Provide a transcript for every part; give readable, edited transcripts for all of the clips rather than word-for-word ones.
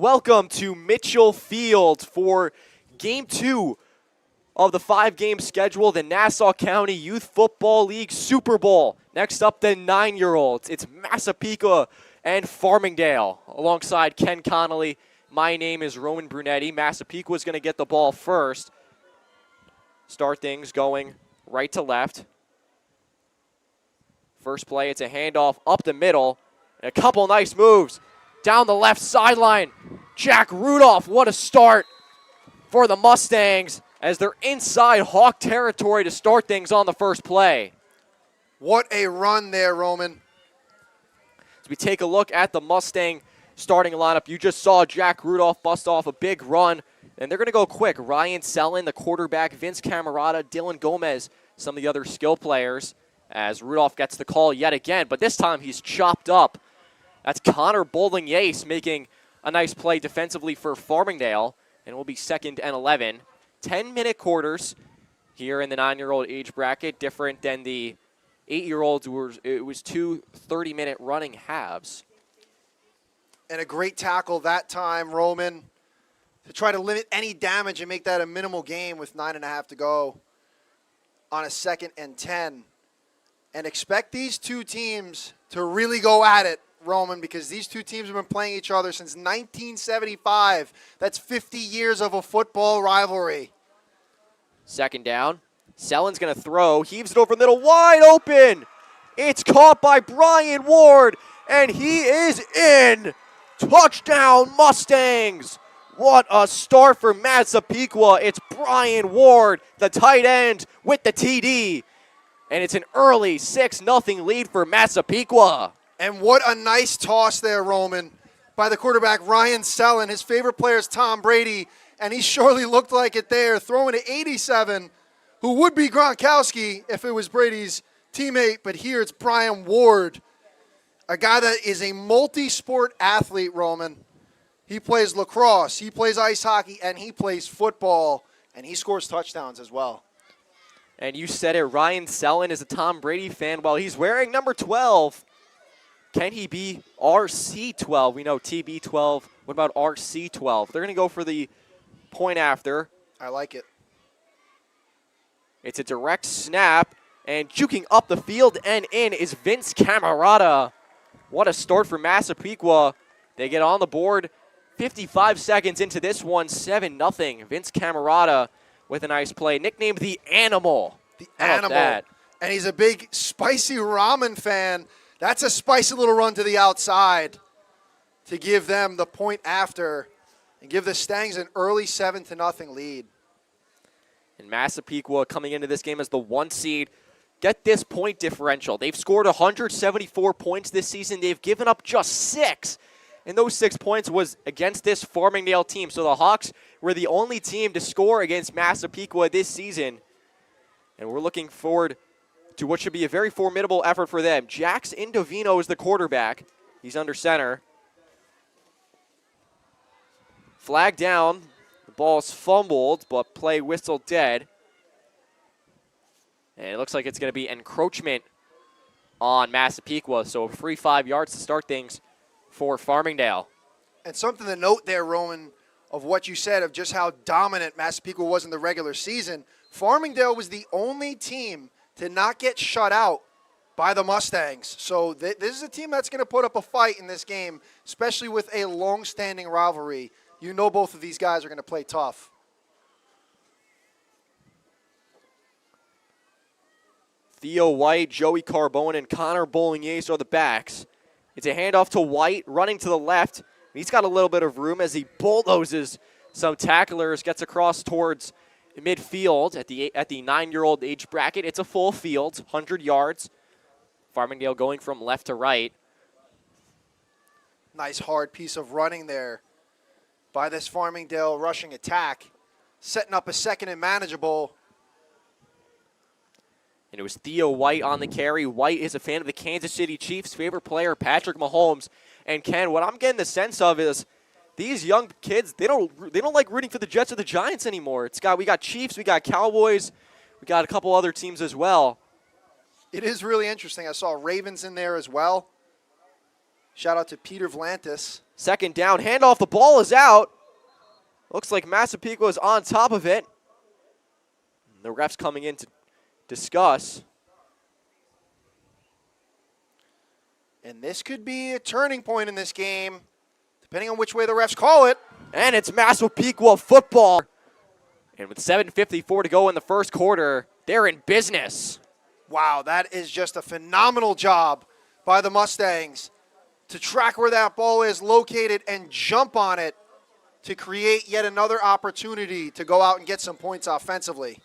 Welcome to Mitchell Field for Game 2 of the 5-game schedule, the Nassau County Youth Football League Super Bowl. Next up, the 9-year-olds. It's Massapequa and Farmingdale alongside Ken Connolly. My name is Roman Brunetti. Massapequa is going to get the ball first. Start things going right to left. First play, it's a handoff up the middle. And a couple nice moves down the left sideline. Jack Rudolph, what a start for the Mustangs as they're inside Hawk territory to start things on the first play. What a run there, Roman. As we take a look at the Mustang starting lineup, you just saw Jack Rudolph bust off a big run, and they're going to go quick. Ryan Sellin, the quarterback, Vince Camerata, Dylan Gomez, some of the other skill players, as Rudolph gets the call yet again, but this time he's chopped up. That's Connor Boulding-Yace making a nice play defensively for Farmingdale, and it will be 2nd and 11. 10-minute quarters here in the 9-year-old age bracket, different than the 8-year-olds. It was 2 30-minute running halves. And a great tackle that time, Roman, to try to limit any damage and make that a minimal game with 9.5 to go on a 2nd and 10. And expect these two teams to really go at it, Roman, because these two teams have been playing each other since 1975. That's 50 years of a football rivalry. 2nd down. Sellen's going to throw. Heaves it over the middle. Wide open. It's caught by Brian Ward, and he is in. Touchdown, Mustangs. What a start for Massapequa. It's Brian Ward, the tight end, with the TD. And it's an early 6-0 lead for Massapequa. And what a nice toss there, Roman, by the quarterback, Ryan Sellin. His favorite player is Tom Brady, and he surely looked like it there, throwing to 87, who would be Gronkowski if it was Brady's teammate, but here it's Brian Ward, a guy that is a multi-sport athlete, Roman. He plays lacrosse, he plays ice hockey, and he plays football, and he scores touchdowns as well. And you said it, Ryan Sellin is a Tom Brady fan. Well, he's wearing number 12. Can he be RC12? We know TB12. What about RC12? They're going to go for the point after. I like it. It's a direct snap, and juking up the field and in is Vince Camerata. What a start for Massapequa. They get on the board 55 seconds into this one, 7-0. Vince Camerata with a nice play, nicknamed the Animal. The Animal. That? And he's a big spicy ramen fan. That's a spicy little run to the outside to give them the point after and give the Stangs an early 7-0 lead. And Massapequa coming into this game as the 1 seed. Get this point differential. They've scored 174 points this season. They've given up just 6. And those 6 points was against this Farmingdale team. So the Hawks were the only team to score against Massapequa this season. And we're looking forward to what should be a very formidable effort for them. Jax Indovino is the quarterback. He's under center. Flag down. The ball's fumbled, but play whistle dead. And it looks like it's going to be encroachment on Massapequa. So a free 5 yards to start things for Farmingdale. And something to note there, Roman, of what you said of just how dominant Massapequa was in the regular season. Farmingdale was the only team to not get shut out by the Mustangs. So this is a team that's going to put up a fight in this game, especially with a long-standing rivalry. You know both of these guys are going to play tough. Theo White, Joey Carbone, and Connor Boulding-Yace are the backs. It's a handoff to White, running to the left. He's got a little bit of room as he bulldozes some tacklers, gets across towards midfield at the 9-year-old age bracket. It's a full field, 100 yards. Farmingdale going from left to right. Nice hard piece of running there by this Farmingdale rushing attack, setting up a 2nd and manageable. And it was Theo White on the carry. White is a fan of the Kansas City Chiefs' favorite player, Patrick Mahomes. And Ken, what I'm getting the sense of is these young kids, they don't like rooting for the Jets or the Giants anymore. We got Chiefs, we got Cowboys, we got a couple other teams as well. It is really interesting. I saw Ravens in there as well. Shout out to Peter Vlantis. Second down, handoff, the ball is out. Looks like Massapequa is on top of it. The refs coming in to discuss. And this could be a turning point in this game, depending on which way the refs call it. And it's Massapequa football. And with 7:54 to go in the first quarter, they're in business. Wow, that is just a phenomenal job by the Mustangs to track where that ball is located and jump on it to create yet another opportunity to go out and get some points offensively.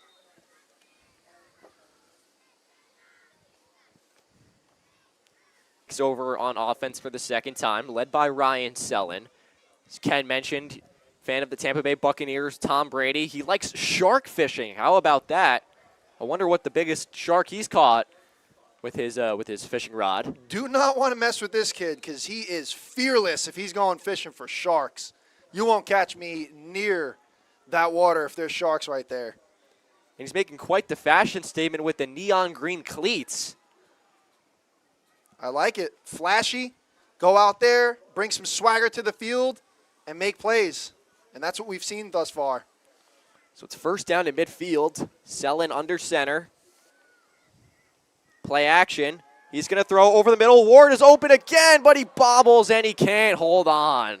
It's over on offense for the second time, led by Ryan Sellen. As Ken mentioned, fan of the Tampa Bay Buccaneers, Tom Brady. He likes shark fishing. How about that? I wonder what the biggest shark he's caught with his fishing rod. Do not want to mess with this kid because he is fearless if he's going fishing for sharks. You won't catch me near that water if there's sharks right there. And he's making quite the fashion statement with the neon green cleats. I like it. Flashy. Go out there, bring some swagger to the field, and make plays. And that's what we've seen thus far. So it's first down to midfield. Sellen under center. Play action. He's going to throw over the middle. Ward is open again, but he bobbles and he can't hold on.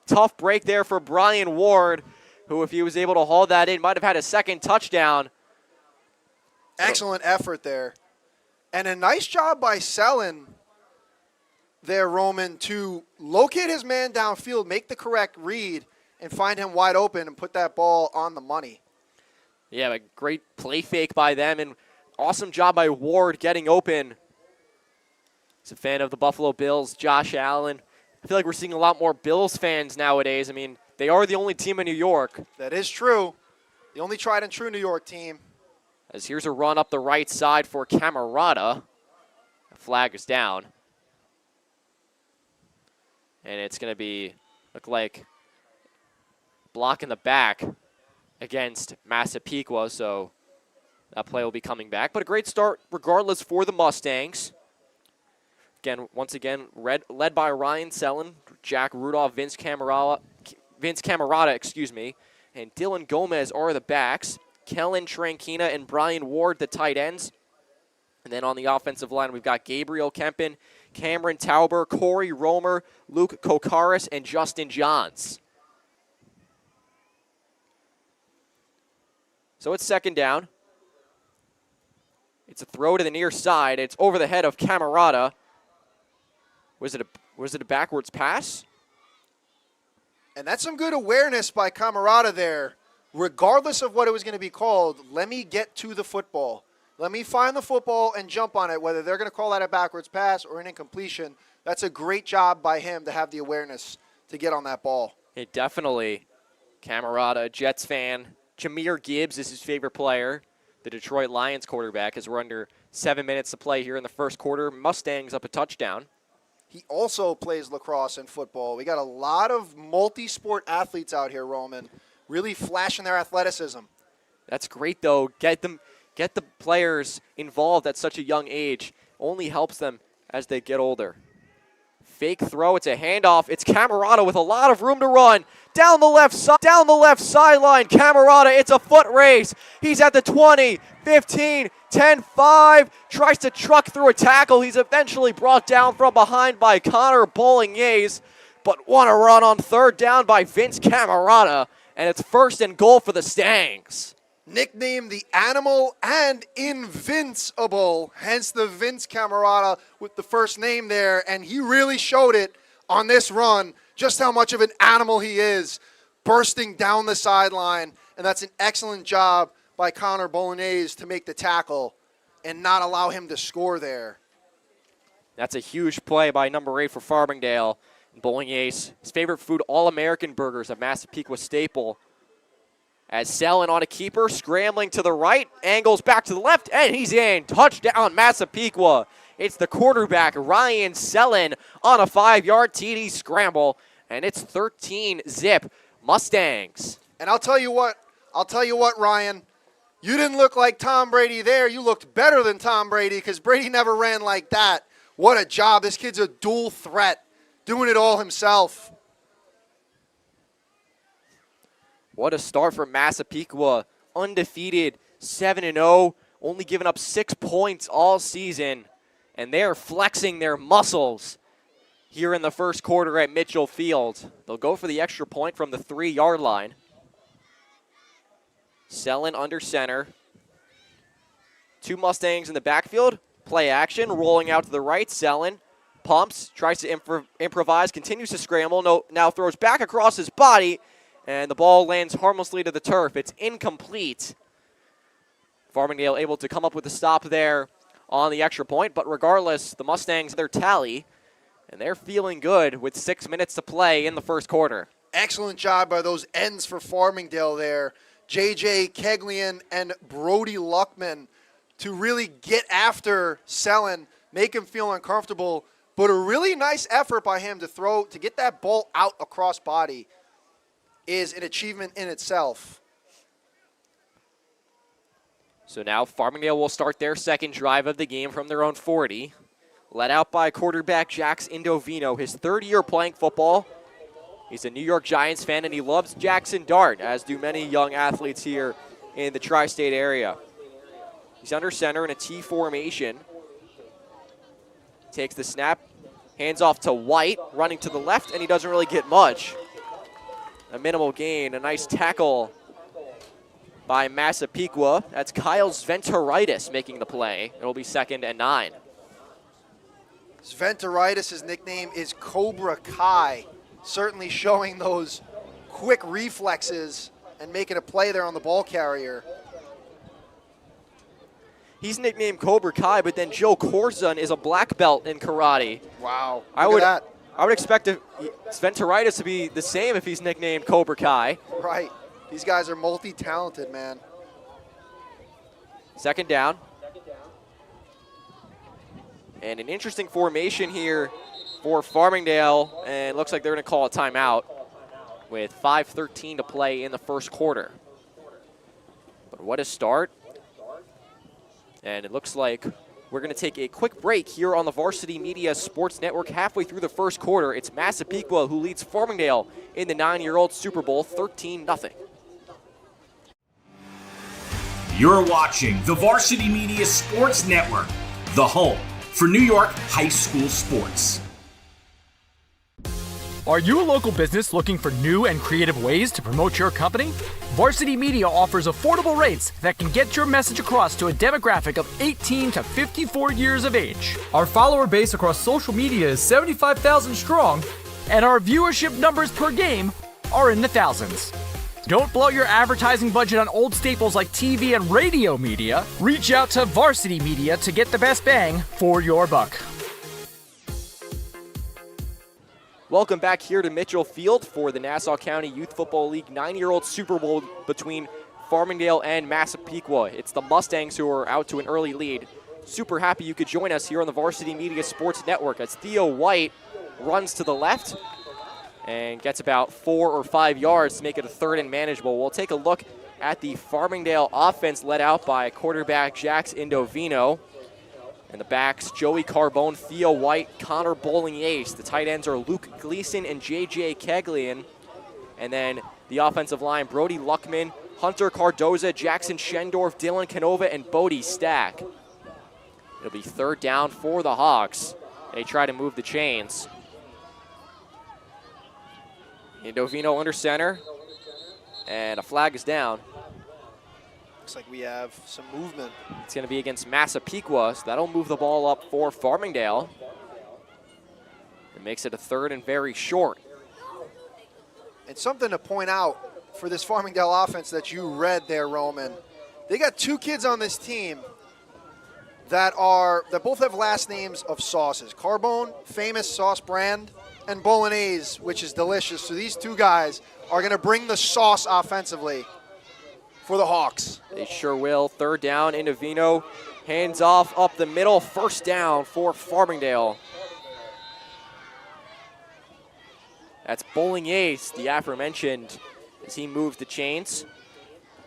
Tough break there for Brian Ward, who, if he was able to haul that in, might have had a second touchdown. Excellent effort there. And a nice job by Sellen there, Roman, to locate his man downfield, make the correct read, and find him wide open and put that ball on the money. Yeah, a great play fake by them, and awesome job by Ward getting open. He's a fan of the Buffalo Bills, Josh Allen. I feel like we're seeing a lot more Bills fans nowadays. I mean, they are the only team in New York. That is true. The only tried and true New York team. As here's a run up the right side for Camerata. The flag is down. And it's going to look like block in the back against Massapequa, so that play will be coming back. But a great start regardless for the Mustangs. Once again, led by Ryan Sellen, Jack Rudolph, Vince Camerata, and Dylan Gomez are the backs. Kellen Trankina and Brian Ward, the tight ends. And then on the offensive line, we've got Gabriel Kempen, Cameron Tauber, Corey Romer, Luke Kokaris, and Justin Johns. So it's second down. It's a throw to the near side. It's over the head of Camerata. Was it a backwards pass? And that's some good awareness by Camerata there. Regardless of what it was going to be called, let me get to the football. Let me find the football and jump on it, whether they're going to call that a backwards pass or an incompletion. That's a great job by him to have the awareness to get on that ball. It definitely. Camerata, Jets fan. Jameer Gibbs is his favorite player, the Detroit Lions quarterback, as we're under 7 minutes to play here in the first quarter. Mustangs up a touchdown. He also plays lacrosse and football. We got a lot of multi-sport athletes out here, Roman, really flashing their athleticism. That's great, though. Get the players involved at such a young age. Only helps them as they get older. Fake throw. It's a handoff. It's Camerata with a lot of room to run. Down the left sideline. Camerata, it's a foot race. He's at the 20, 15, 10, 5. Tries to truck through a tackle. He's eventually brought down from behind by Connor Bolognese. But what a run on third down by Vince Camerata. And it's first and goal for the Stangs. Nicknamed the Animal and Invincible, hence the Vince Camerata with the first name there, and he really showed it on this run, just how much of an animal he is, bursting down the sideline, and that's an excellent job by Connor Bolognese to make the tackle and not allow him to score there. That's a huge play by number 8 for Farmingdale. Bolognese, his favorite food, All-American burgers, a Massapequa staple. As Sellen on a keeper, scrambling to the right, angles back to the left, and he's in. Touchdown, Massapequa. It's the quarterback, Ryan Sellen, on a 5-yard TD scramble, and it's 13-zip Mustangs. And I'll tell you what, Ryan, you didn't look like Tom Brady there. You looked better than Tom Brady because Brady never ran like that. What a job. This kid's a dual threat, doing it all himself. What a start for Massapequa. Undefeated, 7-0, only giving up 6 points all season. And they're flexing their muscles here in the first quarter at Mitchell Field. They'll go for the extra point from the 3-yard line. Selin under center. 2 Mustangs in the backfield. Play action, rolling out to the right. Selin pumps, tries to improvise, continues to scramble. Now throws back across his body, and the ball lands harmlessly to the turf. It's incomplete. Farmingdale able to come up with a stop there on the extra point, but regardless, the Mustangs, their tally, and they're feeling good with 6 minutes to play in the first quarter. Excellent job by those ends for Farmingdale there. J.J. Keglian and Brody Luckman to really get after Selin, make him feel uncomfortable, but a really nice effort by him to get that ball out across body is an achievement in itself. So now Farmingdale will start their second drive of the game from their own 40. Led out by quarterback Jax Indovino, his 3rd year playing football. He's a New York Giants fan, and he loves Jackson Dart, as do many young athletes here in the tri-state area. He's under center in a T formation. Takes the snap, hands off to White, running to the left, and he doesn't really get much. A minimal gain, a nice tackle by Massapequa. That's Kyle Sventoritis making the play. It'll be 2nd and 9. Sventoritis' nickname is Cobra Kai, certainly showing those quick reflexes and making a play there on the ball carrier. He's nicknamed Cobra Kai, but then Joe Corzon is a black belt in karate. Wow, I would expect Sventoritis to be the same if he's nicknamed Cobra Kai. Right. These guys are multi-talented, man. 2nd down. And an interesting formation here for Farmingdale, and looks like they're going to call a timeout with 5:13 to play in the first quarter. But what a start. And it looks like we're going to take a quick break here on the Varsity Media Sports Network halfway through the first quarter. It's Massapequa who leads Farmingdale in the 9-year-old Super Bowl 13-0. You're watching the Varsity Media Sports Network, the home for New York high school sports. Are you a local business looking for new and creative ways to promote your company? Varsity Media offers affordable rates that can get your message across to a demographic of 18 to 54 years of age. Our follower base across social media is 75,000 strong, and our viewership numbers per game are in the thousands. Don't blow your advertising budget on old staples like TV and radio media. Reach out to Varsity Media to get the best bang for your buck. Welcome back here to Mitchell Field for the Nassau County Youth Football League 9-year-old Super Bowl between Farmingdale and Massapequa. It's the Mustangs who are out to an early lead. Super happy you could join us here on the Varsity Media Sports Network as Theo White runs to the left and gets about 4 or 5 yards to make it a 3rd and manageable. We'll take a look at the Farmingdale offense led out by quarterback Jax Indovino. And the backs, Joey Carbone, Theo White, Connor Bowling-Ace. The tight ends are Luke Gleason and J.J. Keglian. And then the offensive line, Brody Luckman, Hunter Cardoza, Jackson Schendorf, Dylan Canova, and Bodie Stack. It'll be 3rd down for the Hawks. They try to move the chains. Indovino under center. And a flag is down. Looks like we have some movement. It's going to be against Massapequa, so that'll move the ball up for Farmingdale. It makes it a 3rd and very short. And something to point out for this Farmingdale offense that you read there, Roman. They got 2 kids on this team that both have last names of sauces. Carbone, famous sauce brand, and Bolognese, which is delicious. So these 2 guys are going to bring the sauce offensively for the Hawks. They sure will. 3rd down, Indovino. Hands off up the middle. 1st down for Farmingdale. That's Bowling-Ace, the aforementioned, as he moves the chains.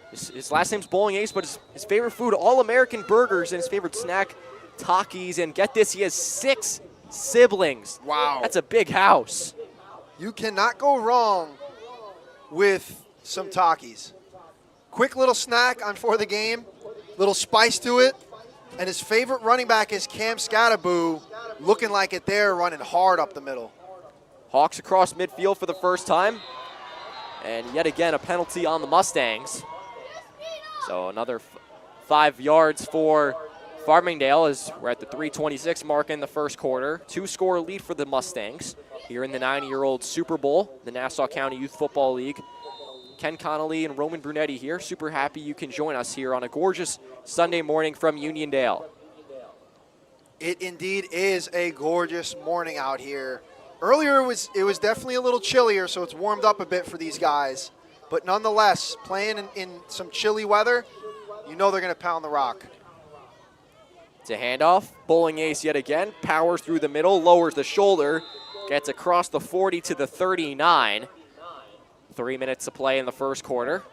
His last name's Bowling-Ace, but his favorite food, All-American burgers, and his favorite snack, Takis. And get this, he has 6 siblings. Wow. That's a big house. You cannot go wrong with some Takis. Quick little snack on for the game, little spice to it, and his favorite running back is Cam Scattaboo, looking like it there, running hard up the middle. Hawks across midfield for the first time, and yet again a penalty on the Mustangs. So another 5 yards for Farmingdale as we're at the 3:26 mark in the first quarter. 2-score lead for the Mustangs here in the 9-year-old Super Bowl, the Nassau County Youth Football League. Ken Connolly and Roman Brunetti here. Super happy you can join us here on a gorgeous Sunday morning from Uniondale. It indeed is a gorgeous morning out here. Earlier it was definitely a little chillier, so it's warmed up a bit for these guys. But nonetheless, playing in some chilly weather, you know they're going to pound the rock. It's a handoff. Bowling Ace yet again. Powers through the middle, lowers the shoulder, gets across the 40 to the 39. 3 minutes to play in the first quarter.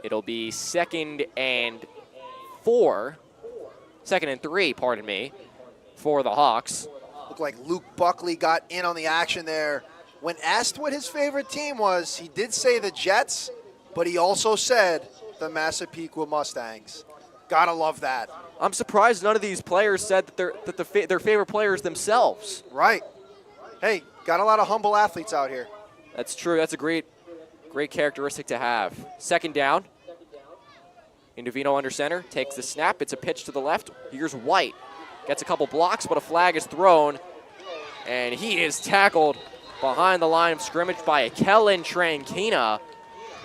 It'll be 2nd and 3, pardon me, for the Hawks. Looked like Luke Buckley got in on the action there. When asked what his favorite team was, he did say the Jets, but he also said the Massapequa Mustangs. Gotta love that. I'm surprised none of these players said that their favorite players themselves. Right. Hey, got a lot of humble athletes out here. That's true. That's a great characteristic to have. 2nd down. Indovino under center, takes the snap. It's a pitch to the left. Here's White. Gets a couple blocks, but a flag is thrown. And he is tackled behind the line of scrimmage by Kellen Trankina.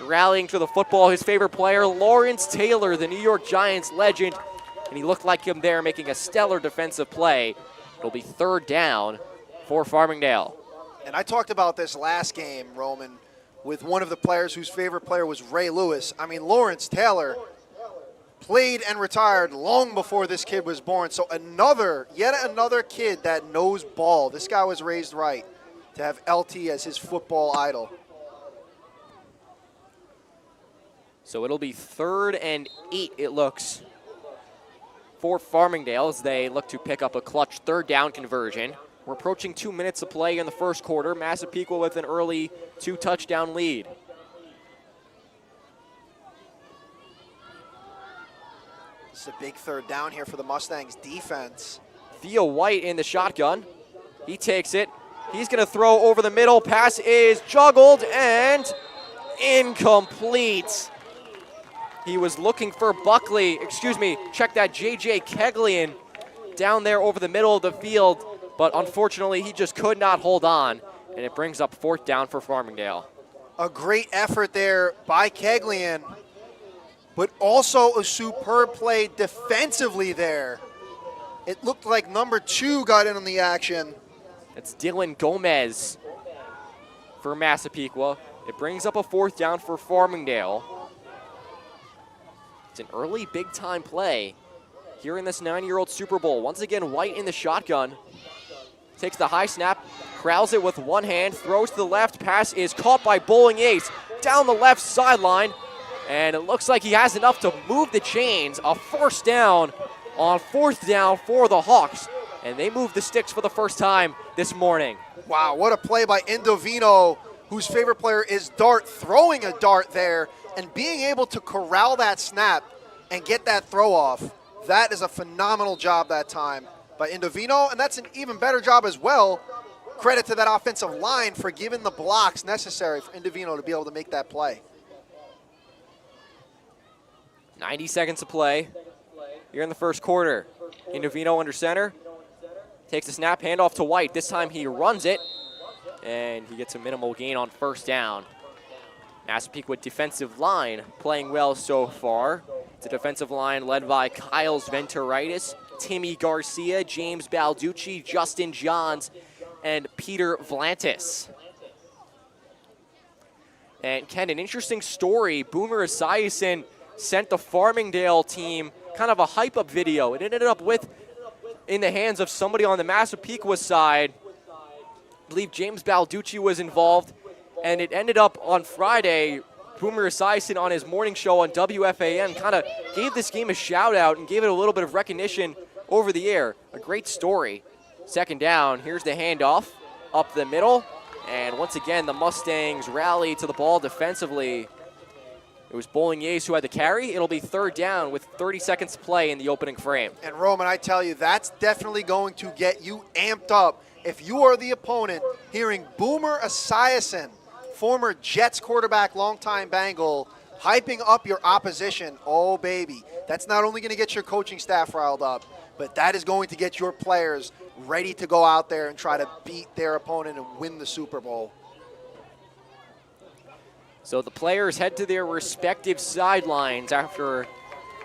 Rallying to the football, his favorite player, Lawrence Taylor, the New York Giants legend. And he looked like him there making a stellar defensive play. It'll be 3rd down for Farmingdale. And I talked about this last game, Roman, with one of the players whose favorite player was Ray Lewis. I mean, Lawrence Taylor played and retired long before this kid was born. So yet another kid that knows ball. This guy was raised right to have LT as his football idol. So it'll be 3rd and 8, it looks, for Farmingdale as they look to pick up a clutch 3rd down conversion. We're approaching 2 minutes of play in the first quarter. Massapequa with an early 2-touchdown lead. This is a big 3rd down here for the Mustangs defense. Theo White in the shotgun. He takes it. He's going to throw over the middle. Pass is juggled and incomplete. He was looking for Buckley. Check that, J.J. Keglian down there over the middle of the field. But unfortunately, he just could not hold on. And it brings up 4th down for Farmingdale. A great effort there by Keglian, but also a superb play defensively there. It looked like number 2 got in on the action. It's Dylan Gomez for Massapequa. It brings up a 4th down for Farmingdale. It's an early big-time play here in this 9-year-old Super Bowl. Once again, White in the shotgun. Takes the high snap, crowds it with one hand, throws to the left. Pass is caught by Bowling Ace down the left sideline. And it looks like he has enough to move the chains. A 1st down on 4th down for the Hawks. And they move the sticks for the first time this morning. Wow, what a play by Indovino, whose favorite player is Dart, throwing a dart there and being able to corral that snap and get that throw off. That is a phenomenal job that time by Indovino, and that's an even better job as well. Credit to that offensive line for giving the blocks necessary for Indovino to be able to make that play. 90 seconds to play here in the first quarter. Indovino under center. Takes the snap, handoff to White. This time he runs it, and he gets a minimal gain on 1st down. Massapequa defensive line playing well so far. It's a defensive line led by Kyle Venturaitis, Timmy Garcia, James Balducci, Justin Johns, and Peter Vlantis. And Ken, an interesting story. Boomer Esiason sent the Farmingdale team kind of a hype-up video. It ended up in the hands of somebody on the Massapequa side. I believe James Balducci was involved. And it ended up on Friday, Boomer Esiason on his morning show on WFAN kind of gave this game a shout-out and gave it a little bit of recognition over the air. A great story. 2nd down, here's the handoff up the middle. And once again, the Mustangs rally to the ball defensively. It was Bolognese who had the carry. It'll be third down with 30 seconds to play in the opening frame. And Roman, I tell you, that's definitely going to get you amped up if you are the opponent hearing Boomer Esiason, former Jets quarterback, longtime Bengal, hyping up your opposition. Oh, baby. That's not only going to get your coaching staff riled up, but that is going to get your players ready to go out there and try to beat their opponent and win the Super Bowl. So the players head to their respective sidelines after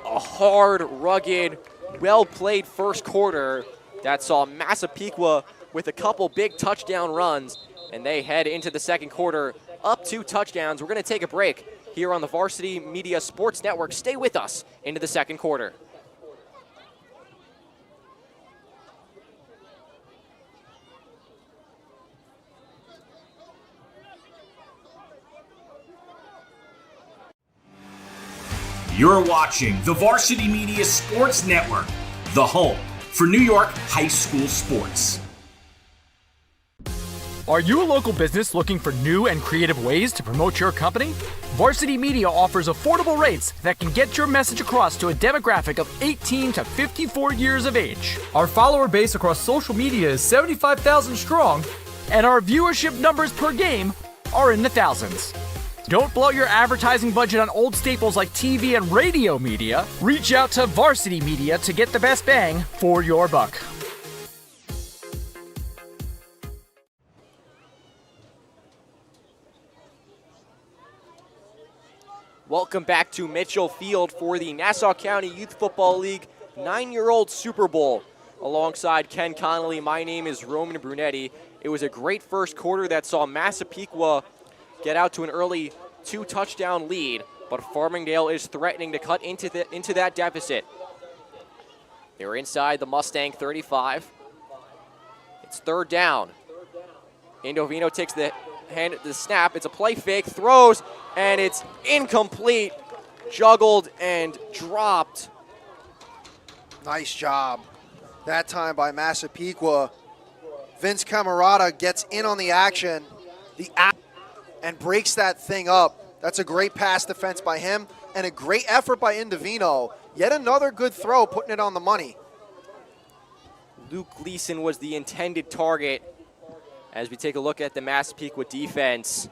a hard, rugged, well-played first quarter that saw Massapequa with a couple big touchdown runs, and they head into the second quarter up 2 touchdowns. We're going to take a break here on the Varsity Media Sports Network. Stay with us into the second quarter. You're watching the Varsity Media Sports Network, the home for New York high school sports. Are you a local business looking for new and creative ways to promote your company? Varsity Media offers affordable rates that can get your message across to a demographic of 18 to 54 years of age. Our follower base across social media is 75,000 strong, And our viewership numbers per game are in the thousands. Don't blow your advertising budget on old staples like TV and radio media. Reach out to Varsity Media to get the best bang for your buck. Welcome back to Mitchell Field for the Nassau County Youth Football League 9-year-old Super Bowl. Alongside Ken Connolly, my name is Roman Brunetti. It was a great first quarter that saw Massapequa get out to an early 2-touchdown lead, but Farmingdale is threatening to cut into that deficit. They were inside the Mustang 35. It's third down. Indovino takes the snap. It's a play fake, throws, and it's incomplete, juggled and dropped. Nice job that time by Massapequa. Vince Camarata gets in on the action, and breaks that thing up. That's a great pass defense by him and a great effort by Indovino. Yet another good throw, putting it on the money. Luke Gleason was the intended target. As we take a look at the Massapequa defense,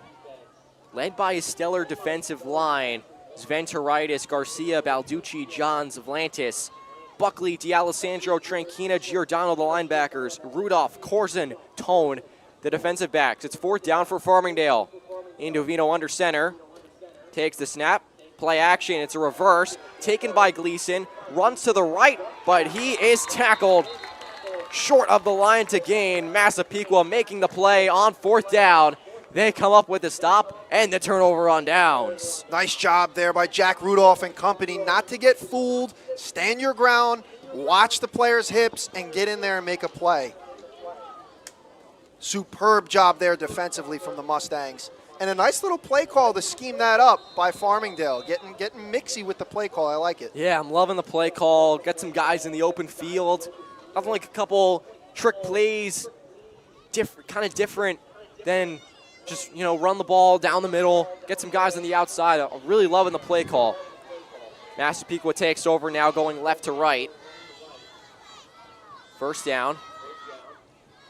led by a stellar defensive line, Sventuritis, Garcia, Balducci, Johns, Vlantis, Buckley, D'Alessandro, Tranquina, Giordano, the linebackers, Rudolph, Corzin, Tone, the defensive backs. It's fourth down for Farmingdale. Indovino under center, takes the snap, play action, it's a reverse, taken by Gleason, runs to the right, but he is tackled short of the line to gain. Massapequa making the play on fourth down. They come up with the stop and the turnover on downs. Nice job there by Jack Rudolph and company not to get fooled, stand your ground, watch the player's hips, and get in there and make a play. Superb job there defensively from the Mustangs. And a nice little play call to scheme that up by Farmingdale. Getting mixy with the play call. I like it. Yeah, I'm loving the play call. Get some guys in the open field. Nothing like a couple trick plays, kind of different than just, run the ball down the middle, get some guys on the outside. I'm really loving the play call. Massapequa takes over now, going left to right. First down.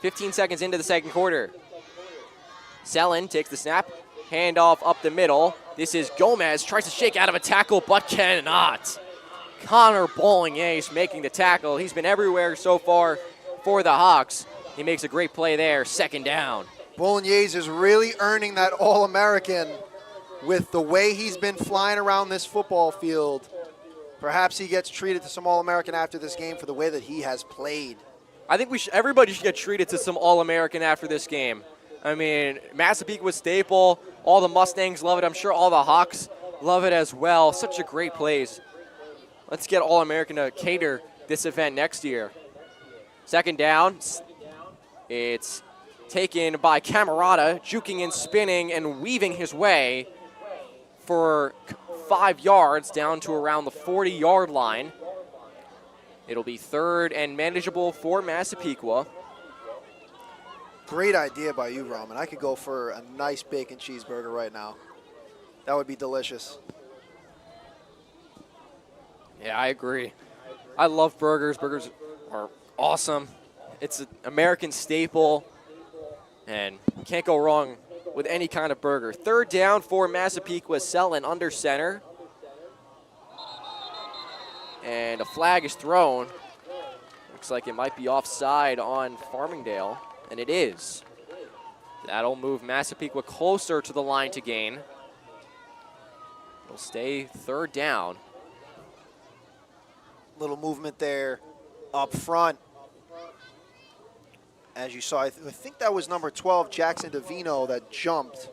15 seconds into the second quarter. Selin takes the snap, handoff up the middle. This is Gomez, tries to shake out of a tackle, but cannot. Connor Bolognese making the tackle. He's been everywhere so far for the Hawks. He makes a great play there, second down. Bolognese is really earning that All-American with the way he's been flying around this football field. Perhaps he gets treated to some All-American after this game for the way that he has played. I think everybody should get treated to some All-American after this game. I mean, Massapequa staple, all the Mustangs love it. I'm sure all the Hawks love it as well. Such a great plays. Let's get All-American to cater this event next year. Second down. It's taken by Camarata, juking and spinning and weaving his way for 5 yards down to around the 40-yard line. It'll be third and manageable for Massapequa. Great idea by you, Roman. I could go for a nice bacon cheeseburger right now. That would be delicious. Yeah, I agree. I love burgers. Burgers are awesome. It's an American staple, and can't go wrong with any kind of burger. Third down for Massapequa, Selin under center. And a flag is thrown. Looks like it might be offside on Farmingdale, and it is. That'll move Massapequa closer to the line to gain. It'll stay third down. Little movement there up front. As you saw, I think that was number 12, Jackson Davino, that jumped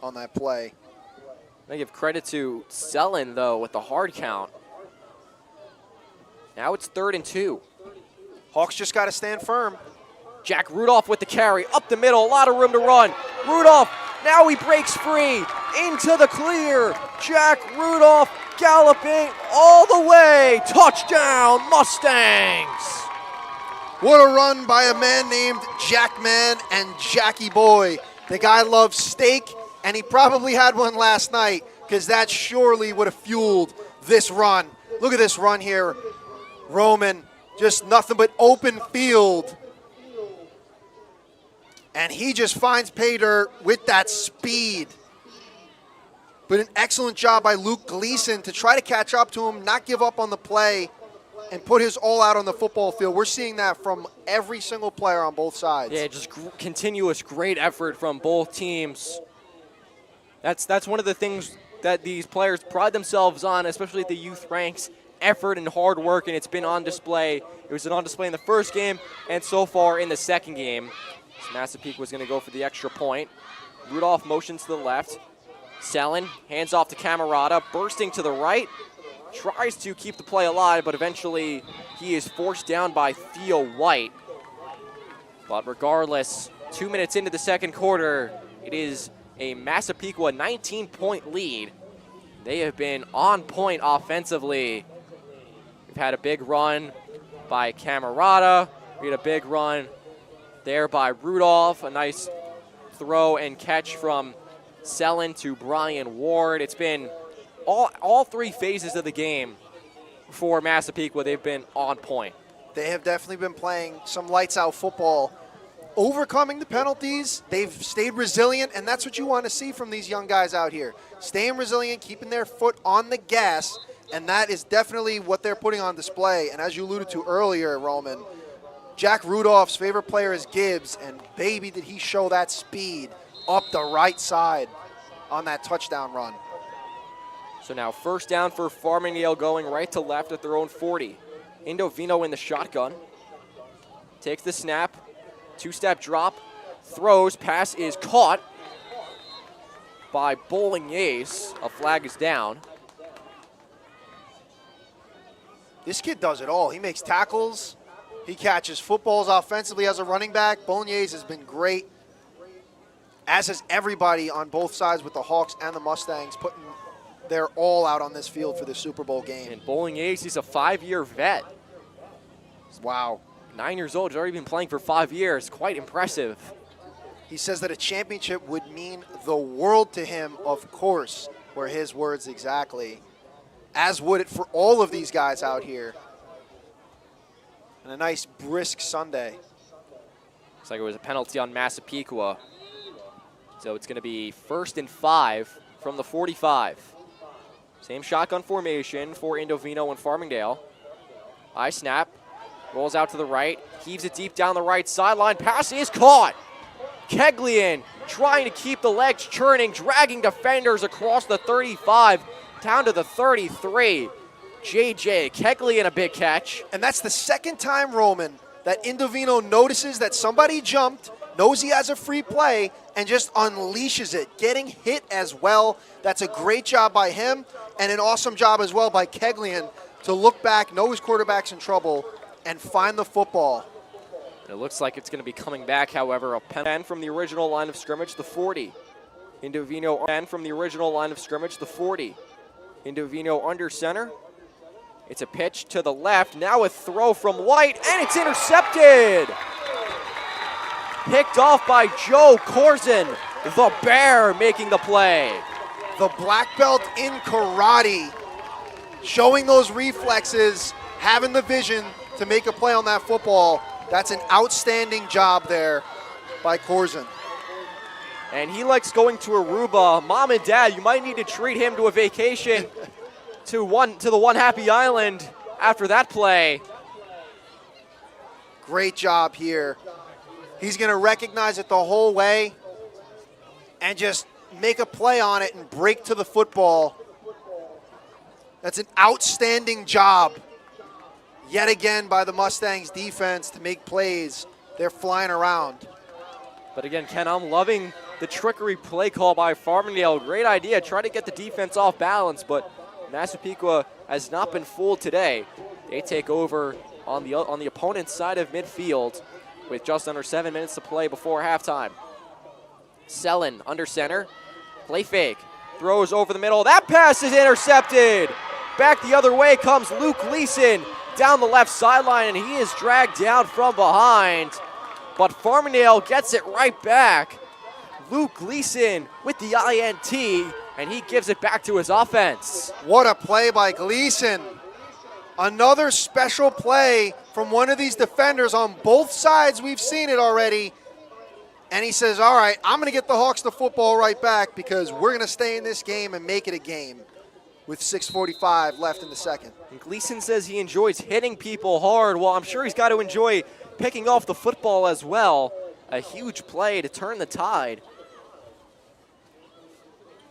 on that play. I give credit to Selin, though, with the hard count. Now it's 3rd and 2. Hawks just got to stand firm. Jack Rudolph with the carry, up the middle, a lot of room to run. Rudolph, now he breaks free, into the clear. Jack Rudolph galloping all the way. Touchdown, Mustangs. What a run by a man named Jackman and Jackie Boy. The guy loves steak, and he probably had one last night, because that surely would have fueled this run. Look at this run here. Roman, just nothing but open field. And he just finds pay dirt with that speed. But an excellent job by Luke Gleason to try to catch up to him, not give up on the play, and put his all out on the football field. We're seeing that from every single player on both sides. Yeah, just continuous great effort from both teams. That's one of the things that these players pride themselves on, especially at the youth ranks. Effort and hard work, and it's been on display. It was on display in the first game and so far in the second game. So Massapequa was going to go for the extra point. Rudolph motions to the left. Selin hands off to Camerata, bursting to the right. Tries to keep the play alive, but eventually he is forced down by Theo White. But regardless, 2 minutes into the second quarter, it is a Massapequa 19-point lead. They have been on point offensively. We've had a big run by Camerata. We had a big run there by Rudolph. A nice throw and catch from Selin to Brian Ward. It's been all 3 phases of the game for Massapequa. They've been on point. They have definitely been playing some lights-out football, overcoming the penalties. They've stayed resilient, and that's what you want to see from these young guys out here. Staying resilient, keeping their foot on the gas, and that is definitely what they're putting on display. And as you alluded to earlier, Roman, Jack Rudolph's favorite player is Gibbs, and baby did he show that speed up the right side on that touchdown run. So now first down for Farmingdale, going right to left at their own 40. Indovino in the shotgun. Takes the snap. 2-step drop. Throws. Pass is caught by Bolognese. A flag is down. This kid does it all. He makes tackles. He catches footballs offensively as a running back. Bolognese has been great, as has everybody on both sides with the Hawks and the Mustangs, putting their all out on this field for the Super Bowl game. And Bolognese, he's a 5-year vet. Wow. 9 years old, he's already been playing for 5 years. Quite impressive. He says that a championship would mean the world to him, of course, were his words exactly, as would it for all of these guys out here. And a nice brisk Sunday. Looks like it was a penalty on Massapequa. So it's going to be 1st and 5 from the 45. Same shotgun formation for Indovino and Farmingdale. High snap. Rolls out to the right. Heaves it deep down the right sideline. Pass is caught. Keglian trying to keep the legs churning, dragging defenders across the 35 down to the 33. JJ Keglian, a big catch. And that's the second time, Roman, that Indovino notices that somebody jumped, knows he has a free play, and just unleashes it, getting hit as well. That's a great job by him, and an awesome job as well by Keglian to look back, know his quarterback's in trouble, and find the football. It looks like it's going to be coming back, however. A pen from the original line of scrimmage, the 40. Indovino pen from the original line of scrimmage, the 40. Indovino under center. It's a pitch to the left. Now a throw from White, and it's intercepted. Picked off by Joe Corzin, the Bear making the play. The black belt in karate showing those reflexes, having the vision to make a play on that football. That's an outstanding job there by Corzin. And he likes going to Aruba. Mom and Dad, you might need to treat him to a vacation to the One Happy Island after that play. Great job here. He's going to recognize it the whole way and just make a play on it and break to the football. That's an outstanding job yet again by the Mustangs defense to make plays. They're flying around. But again, Ken, I'm loving the trickery play call by Farmingdale. Great idea. Try to get the defense off balance, but Massapequa has not been fooled today. They take over on the opponent's side of midfield with just under 7 minutes to play before halftime. Selin under center. Play fake. Throws over the middle. That pass is intercepted. Back the other way comes Luke Gleason down the left sideline, and he is dragged down from behind. But Farmingdale gets it right back. Luke Gleason with the INT, and he gives it back to his offense. What a play by Gleason. Another special play from one of these defenders on both sides. We've seen it already. And he says, all right, I'm going to get the Hawks the football right back because we're going to stay in this game and make it a game with 6:45 left in the second. And Gleason says he enjoys hitting people hard. Well, I'm sure he's got to enjoy picking off the football as well. A huge play to turn the tide.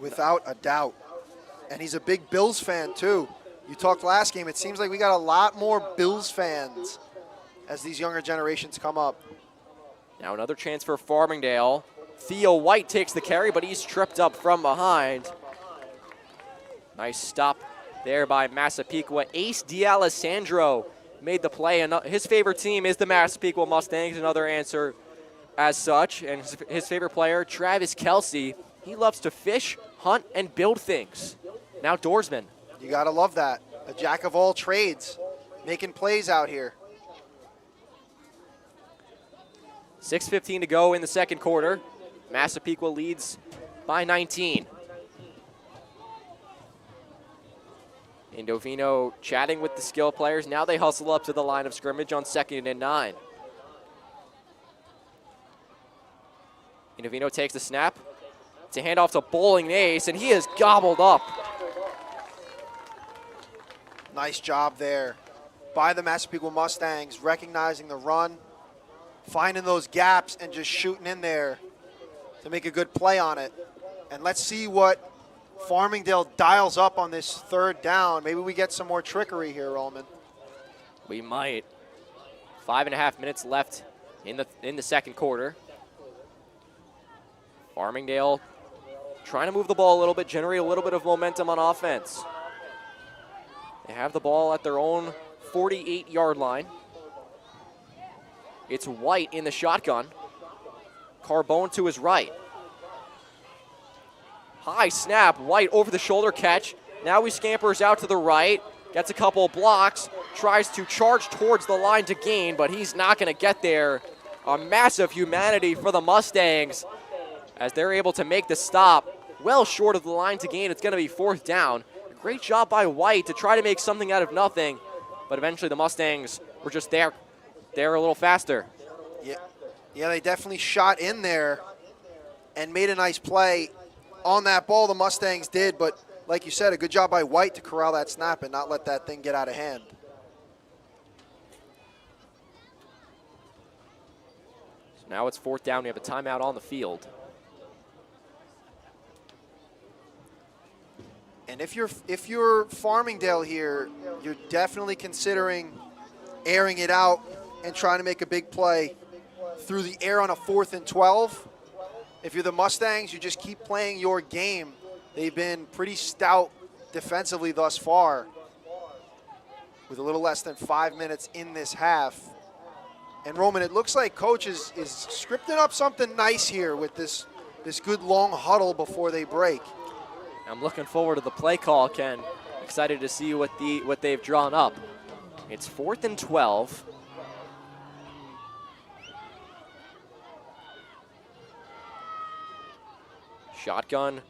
Without a doubt. And he's a big Bills fan, too. You talked last game. It seems like we got a lot more Bills fans as these younger generations come up. Now another chance for Farmingdale. Theo White takes the carry, but he's tripped up from behind. Nice stop there by Massapequa. Ace D'Alessandro made the play, and his favorite team is the Massapequa Mustangs, another answer as such. And his favorite player, Travis Kelsey, he loves to fish, hunt, and build things. An outdoorsman. You got to love that. A jack of all trades, making plays out here. 6:15 to go in the second quarter. Massapequa leads by 19. Indovino chatting with the skill players. Now they hustle up to the line of scrimmage on 2nd and 9. Indovino takes the snap. It's a handoff to Bowling Ace, and he is gobbled up. Nice job there by the Massapequa Mustangs, recognizing the run, finding those gaps, and just shooting in there to make a good play on it. And let's see what Farmingdale dials up on this third down. Maybe we get some more trickery here, Roman. We might. 5.5 minutes left in the second quarter. Farmingdale trying to move the ball a little bit, generate a little bit of momentum on offense. They have the ball at their own 48-yard line. It's White in the shotgun. Carbone to his right. High snap, White over the shoulder catch. Now he scampers out to the right, gets a couple of blocks, tries to charge towards the line to gain, but he's not going to get there. A massive humanity for the Mustangs as they're able to make the stop well short of the line to gain. It's going to be 4th down. Great job by White to try to make something out of nothing, but eventually the Mustangs were just there a little faster. Yeah, they definitely shot in there and made a nice play on that ball. The Mustangs did, but like you said, a good job by White to corral that snap and not let that thing get out of hand. So now it's 4th down. We have a timeout on the field. And if you're Farmingdale here, you're definitely considering airing it out and trying to make a big play through the air on a 4th and 12. If you're the Mustangs, you just keep playing your game. They've been pretty stout defensively thus far with a little less than 5 minutes in this half. And Roman, it looks like Coach is scripting up something nice here with this good long huddle before they break. I'm looking forward to the play call, Ken. Excited to see what they've drawn up. It's 4th and 12. Shotgun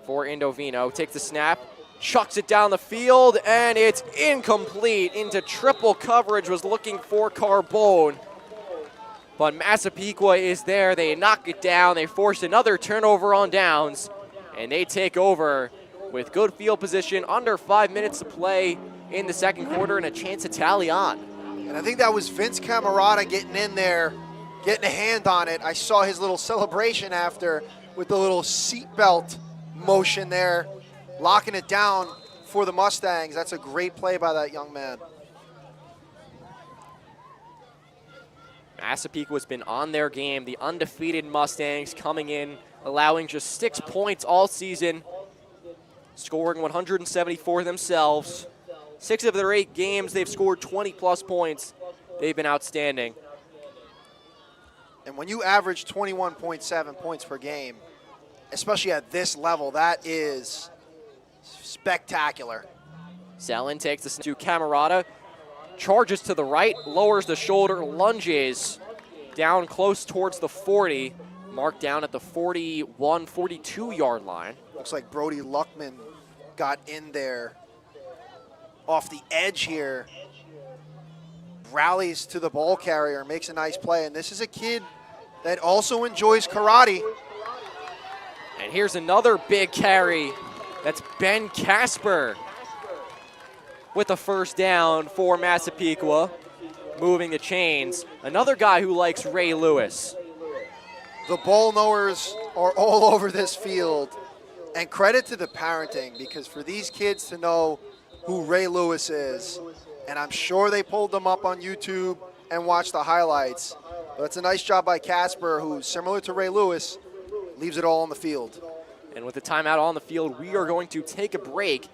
for Indovino. Takes the snap, chucks it down the field, and it's incomplete into triple coverage. Was looking for Carbone, but Massapequa is there. They knock it down. They force another turnover on downs, and they take over with good field position, under 5 minutes to play in the second quarter, and a chance to tally on. And I think that was Vince Camerata getting in there, getting a hand on it. I saw his little celebration after with the little seatbelt motion there, locking it down for the Mustangs. That's a great play by that young man. Massapequa's been on their game. The undefeated Mustangs coming in, allowing just 6 points all season, scoring 174 themselves. 6 of their 8 games, they've scored 20-plus points. They've been outstanding. And when you average 21.7 points per game, especially at this level, that is spectacular. Selin takes this to Camerata, charges to the right, lowers the shoulder, lunges down close towards the 40, marked down at the 41, 42-yard line. Looks like Brody Luckman got in there off the edge here, rallies to the ball carrier, makes a nice play. And this is a kid that also enjoys karate. And here's another big carry. That's Ben Casper with a first down for Massapequa, moving the chains. Another guy who likes Ray Lewis. The ball knowers are all over this field. And credit to the parenting, because for these kids to know who Ray Lewis is, and I'm sure they pulled them up on YouTube and watched the highlights. But it's a nice job by Casper, who's similar to Ray Lewis, leaves it all on the field. And with the timeout on the field, we are going to take a break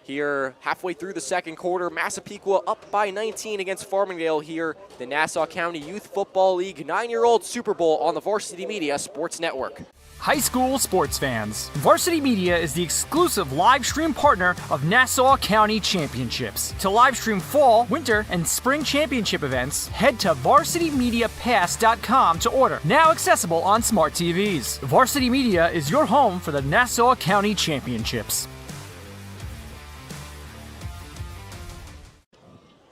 here halfway through the second quarter. Massapequa up by 19 against Farmingdale here, the Nassau County Youth Football League 9-year-old Super Bowl on the Varsity Media Sports Network. High school sports fans, Varsity Media is the exclusive live stream partner of Nassau County Championships. To live stream fall, winter, and spring championship events, head to varsitymediapass.com to order. Now accessible on smart TVs. Varsity Media is your home for the Nassau County Championships.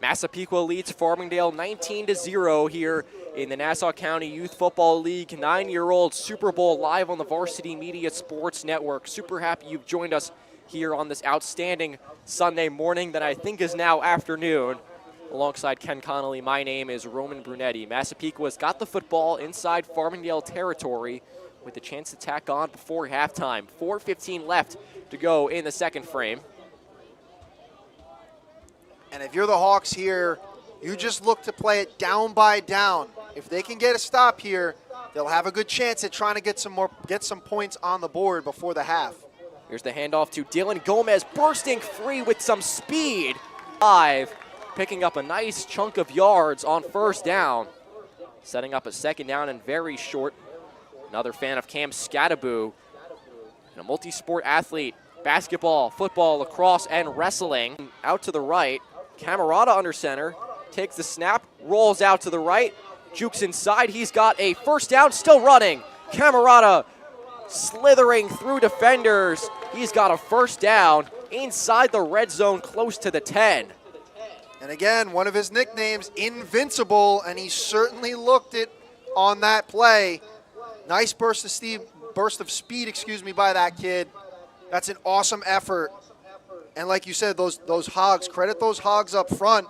Massapequa leads Farmingdale 19-0 here in the Nassau County Youth Football League 9-year-old Super Bowl live on the Varsity Media Sports Network. Super happy you've joined us here on this outstanding Sunday morning that I think is now afternoon. Alongside Ken Connolly, my name is Roman Brunetti. Massapequa's got the football inside Farmingdale territory with a chance to tack on before halftime. 4:15 left to go in the second frame. And if you're the Hawks here, you just look to play it down by down. If they can get a stop here, they'll have a good chance at trying to get some points on the board before the half. Here's the handoff to Dylan Gomez, bursting free with some speed. 5, picking up a nice chunk of yards on first down. Setting up a second down and very short. Another fan of Cam Scattaboo, and a multi-sport athlete. Basketball, football, lacrosse, and wrestling. Out to the right, Camerata under center. Takes the snap, rolls out to the right, jukes inside. He's got a first down, still running. Camerata slithering through defenders. He's got a first down inside the red zone, close to the 10. And again, one of his nicknames, Invincible, and he certainly looked it on that play. Nice burst of speed, by that kid. That's an awesome effort. And like you said, those Hogs, credit those Hogs up front.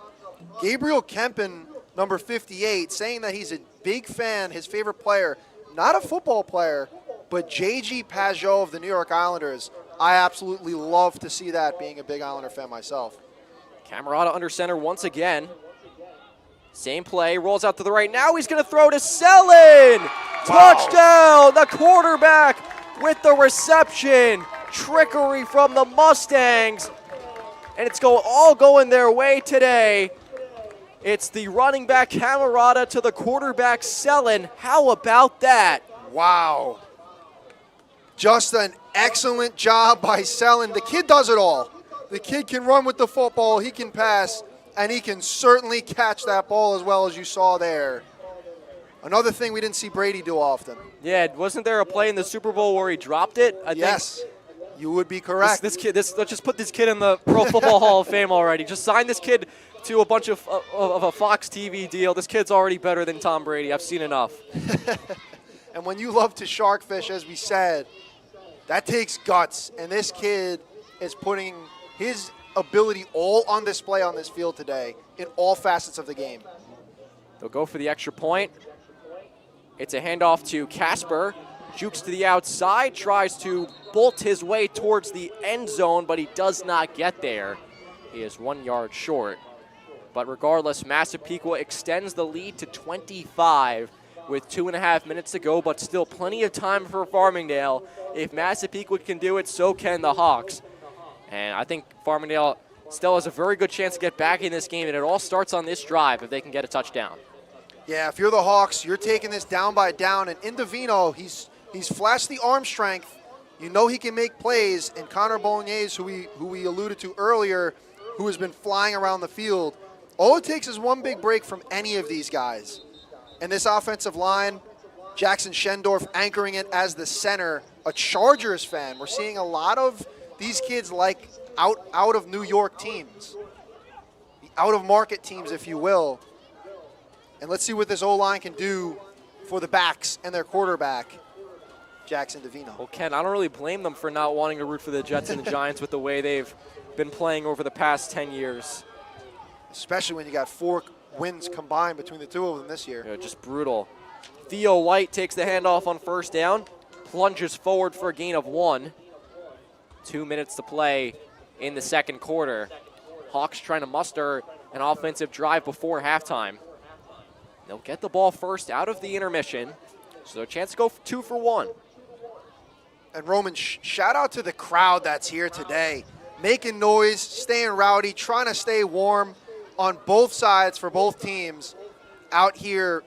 Gabriel Kempen, number 58, saying that he's a big fan, his favorite player, not a football player, but J.G. Pajot of the New York Islanders. I absolutely love to see that, being a big Islander fan myself. Camerata under center once again. Same play, rolls out to the right. Now he's going to throw to Selin. Wow. Touchdown, the quarterback with the reception. Trickery from the Mustangs. And it's all going their way today. It's the running back Camerata to the quarterback Selin. How about that? Wow. Just an excellent job by Selin. The kid does it all. The kid can run with the football, he can pass, and he can certainly catch that ball as well as you saw there. Another thing we didn't see Brady do often. Yeah, wasn't there a play in the Super Bowl where he dropped it? Yes. You would be correct. This kid, let's just put this kid in the Pro Football Hall of Fame already. Just sign this kid to a bunch of a Fox TV deal. This kid's already better than Tom Brady. I've seen enough. And when you love to shark fish, as we said, that takes guts. And this kid is putting his ability all on display on this field today in all facets of the game. They'll go for the extra point. It's a handoff to Casper. Jukes to the outside, tries to bolt his way towards the end zone, but he does not get there. He is 1 yard short. But regardless, Massapequa extends the lead to 25 with 2.5 minutes to go, but still plenty of time for Farmingdale. If Massapequa can do it, so can the Hawks. And I think Farmingdale still has a very good chance to get back in this game, and it all starts on this drive if they can get a touchdown. Yeah, if you're the Hawks, you're taking this down by down, and Indovino, he's flashed the arm strength. You know he can make plays, and Connor Bolognese, who we alluded to earlier, who has been flying around the field. All it takes is one big break from any of these guys. And this offensive line, Jackson Schendorf anchoring it as the center, a Chargers fan. We're seeing a lot of these kids like out of New York teams, the out-of-market teams, if you will. And let's see what this O-line can do for the backs and their quarterback, Jackson Davino. Well, Ken, I don't really blame them for not wanting to root for the Jets and the Giants with the way they've been playing over the past 10 years. Especially when you got 4 wins combined between the two of them this year. Yeah, just brutal. Theo White takes the handoff on first down, plunges forward for a gain of 1. 2 minutes to play in the second quarter. Hawks trying to muster an offensive drive before halftime. They'll get the ball first out of the intermission, so their chance to go 2 for 1. And Roman, shout out to the crowd that's here today. Making noise, staying rowdy, trying to stay warm on both sides for both teams out here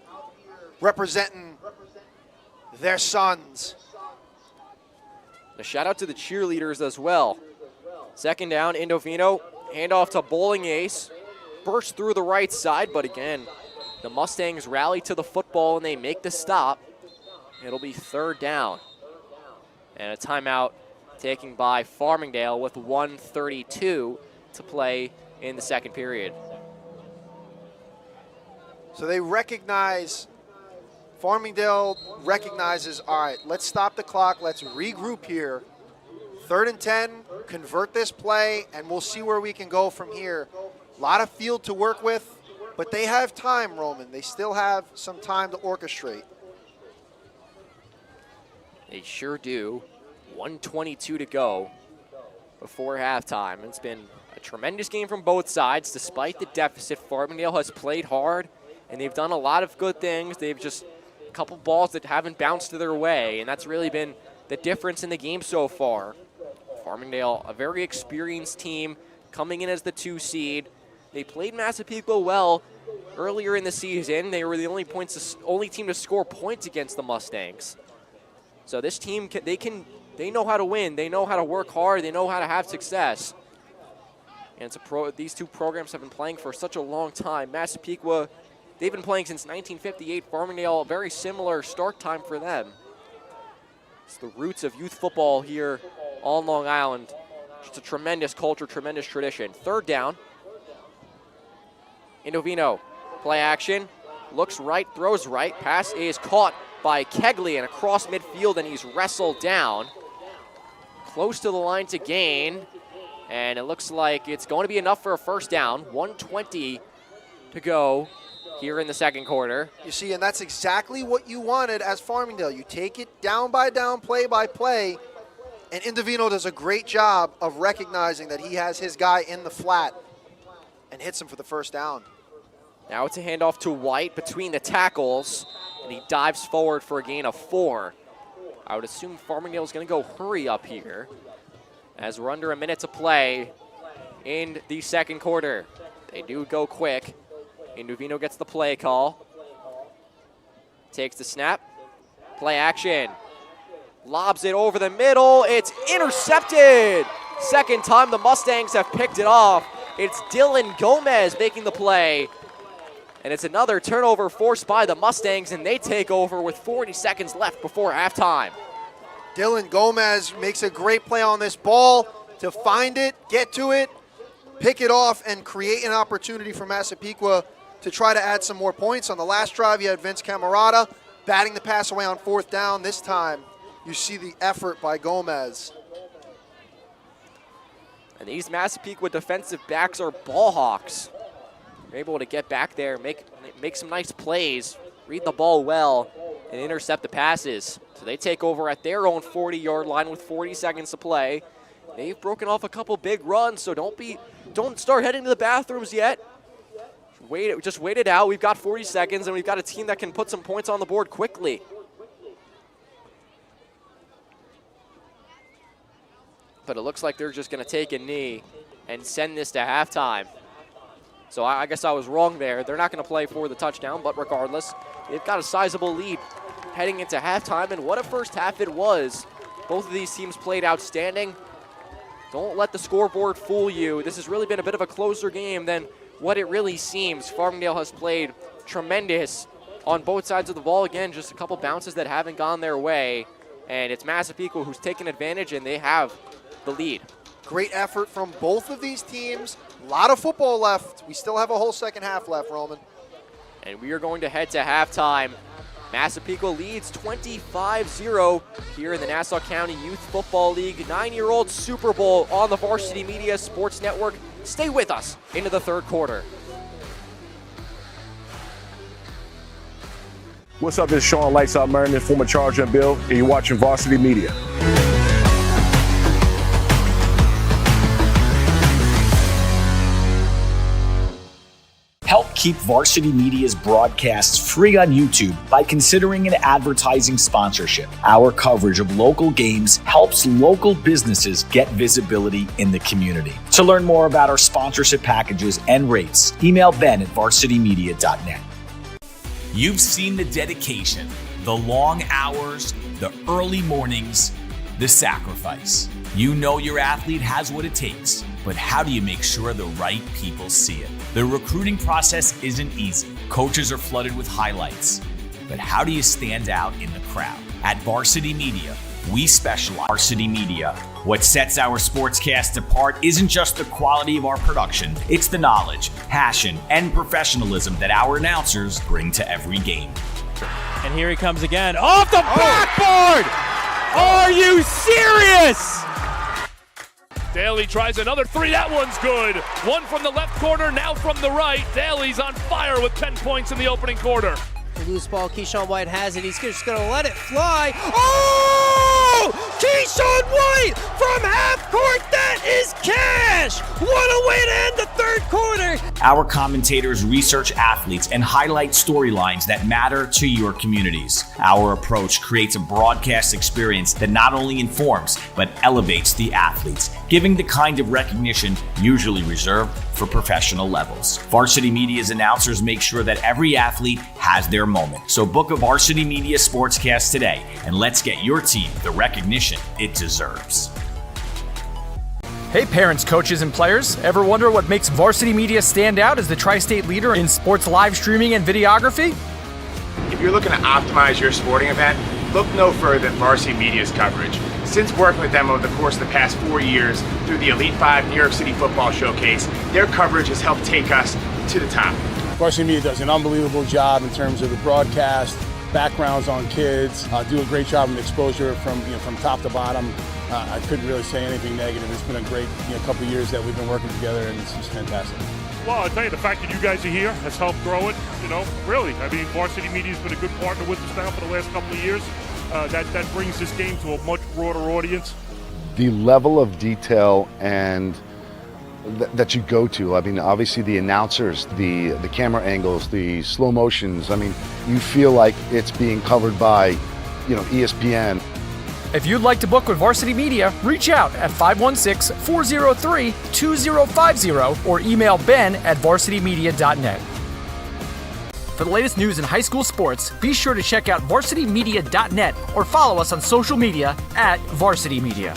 representing their sons. A shout out to the cheerleaders as well. Second down, Indovino, handoff to Bolognese. Burst through the right side, but again, the Mustangs rally to the football and they make the stop. It'll be third down. And a timeout taken by Farmingdale with 1:32 to play in the second period. So they recognize, Farmingdale recognizes, all right, let's stop the clock, let's regroup here. 3rd and 10, convert this play, and we'll see where we can go from here. A lot of field to work with, but they have time, Roman. They still have some time to orchestrate. They sure do. 1:22 to go before halftime. It's been a tremendous game from both sides. Despite the deficit, Farmingdale has played hard, and they've done a lot of good things. They've just a couple balls that haven't bounced their way, and that's really been the difference in the game so far. Farmingdale, a very experienced team, coming in as the 2 seed. They played Massapequa well earlier in the season. They were the only team to score points against the Mustangs. So this team, they know how to win. They know how to work hard. They know how to have success. And these two programs have been playing for such a long time. Massapequa, they've been playing since 1958. Farmingdale, a very similar start time for them. It's the roots of youth football here on Long Island. Just a tremendous culture, tremendous tradition. Third down. Indovino, play action. Looks right, throws right. Pass is caught by Kegley and across midfield, and he's wrestled down. Close to the line to gain. And it looks like it's going to be enough for a first down. 1:20 to go here in the second quarter. You see, and that's exactly what you wanted as Farmingdale. You take it down by down, play by play, and Indovino does a great job of recognizing that he has his guy in the flat and hits him for the first down. Now it's a handoff to White between the tackles, and he dives forward for a gain of 4. I would assume Farmingdale is going to go hurry up here as we're under a minute to play in the second quarter. They do go quick. Indovino gets the play call. Takes the snap. Play action. Lobs it over the middle. It's intercepted. Second time the Mustangs have picked it off. It's Dylan Gomez making the play. And it's another turnover forced by the Mustangs, and they take over with 40 seconds left before halftime. Dylan Gomez makes a great play on this ball to find it, get to it, pick it off, and create an opportunity for Massapequa to try to add some more points. On the last drive, you had Vince Camarata batting the pass away on 4th down. This time, you see the effort by Gomez. And these Massapequa defensive backs are ball hawks. They're able to get back there, make some nice plays, read the ball well, and intercept the passes. So they take over at their own 40-yard line with 40 seconds to play. They've broken off a couple big runs, so don't start heading to the bathrooms yet. Just wait it out. We've got 40 seconds, and we've got a team that can put some points on the board quickly. But it looks like they're just going to take a knee and send this to halftime. So I guess I was wrong there. They're not going to play for the touchdown, but regardless, they've got a sizable lead heading into halftime, and what a first half it was. Both of these teams played outstanding. Don't let the scoreboard fool you. This has really been a bit of a closer game than what it really seems. Farmingdale has played tremendous on both sides of the ball. Again, just a couple bounces that haven't gone their way, and it's Massapequa who's taken advantage, and they have the lead. Great effort from both of these teams. A lot of football left. We still have a whole second half left, Roman. And we are going to head to halftime. Massapequa leads 25-0 here in the Nassau County Youth Football League 9-year-old Super Bowl on the Varsity Media Sports Network. Stay with us into the third quarter. What's up, it's Sean Lights Out Mernon, former Charger and Bill, and you're watching Varsity Media. Help keep Varsity Media's broadcasts free on YouTube by considering an advertising sponsorship. Our coverage of local games helps local businesses get visibility in the community. To learn more about our sponsorship packages and rates, email Ben at varsitymedia.net. You've seen the dedication, the long hours, the early mornings, the sacrifice. You know your athlete has what it takes, but how do you make sure the right people see it? The recruiting process isn't easy. Coaches are flooded with highlights. But how do you stand out in the crowd? At Varsity Media, we specialize in Varsity Media. What sets our sportscast apart isn't just the quality of our production, it's the knowledge, passion, and professionalism that our announcers bring to every game. And here he comes again. Off the backboard! Are you serious? Daly tries another three. That one's good. One from the left corner, now from the right. Daly's on fire with 10 points in the opening quarter. Loose ball, Keyshawn White has it. He's just going to let it fly. Oh! Keyshawn White from half court. That is cash. What a way to end the third quarter. Our commentators research athletes and highlight storylines that matter to your communities. Our approach creates a broadcast experience that not only informs, but elevates the athletes, giving the kind of recognition usually reserved for professional levels. Varsity Media's announcers make sure that every athlete has their moment. So book a Varsity Media Sportscast today, and let's get your team the recognition it deserves. Hey parents, coaches, and players, ever wonder what makes Varsity Media stand out as the tri-state leader in sports live streaming and videography? If you're looking to optimize your sporting event, look no further than Varsity Media's coverage. Since working with them over the course of the past 4 years through the Elite 5 New York City Football Showcase, their coverage has helped take us to the top. Varsity Media does an unbelievable job in terms of the broadcast, backgrounds on kids, do a great job in exposure from top to bottom. I couldn't really say anything negative. It's been a great couple of years that we've been working together, and it's just fantastic. Well, I'll tell you, the fact that you guys are here has helped grow it, really. I mean, Varsity Media's been a good partner with us now for the last couple of years. That brings this game to a much broader audience. The level of detail and that you go to, I mean, obviously the announcers, the camera angles, the slow motions, I mean, you feel like it's being covered by, ESPN. If you'd like to book with Varsity Media, reach out at 516-403-2050 or email Ben at varsitymedia.net. For the latest news in high school sports, be sure to check out varsitymedia.net or follow us on social media at Varsity Media.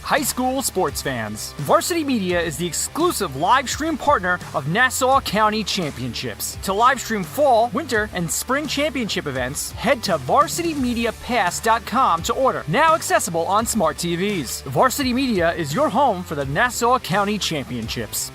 High school sports fans, Varsity Media is the exclusive live stream partner of Nassau County Championships. To live stream fall, winter, and spring championship events, head to varsitymediapass.com to order. Now accessible on smart TVs. Varsity Media is your home for the Nassau County Championships.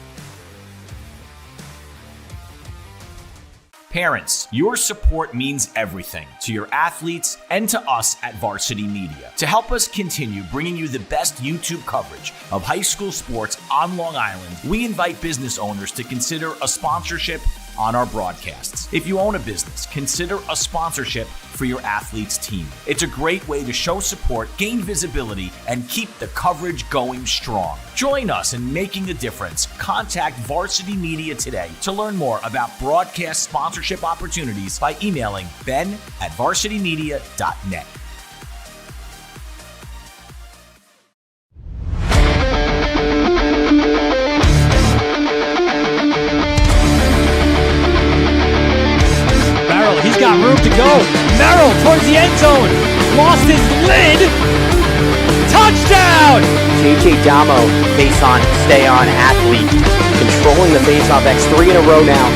Parents, your support means everything to your athletes and to us at Varsity Media. To help us continue bringing you the best YouTube coverage of high school sports on Long Island, we invite business owners to consider a sponsorship on our broadcasts. If you own a business, consider a sponsorship for your athlete's team. It's a great way to show support, gain visibility, and keep the coverage going strong. Join us in making a difference. Contact Varsity Media today to learn more about broadcast sponsorship opportunities by emailing ben@varsitymedia.net. He's got room to go. Merrill towards the end zone. Lost his lid. Touchdown! JJ Damo, face on, stay on athlete. Controlling the face-off X 3 in a row now.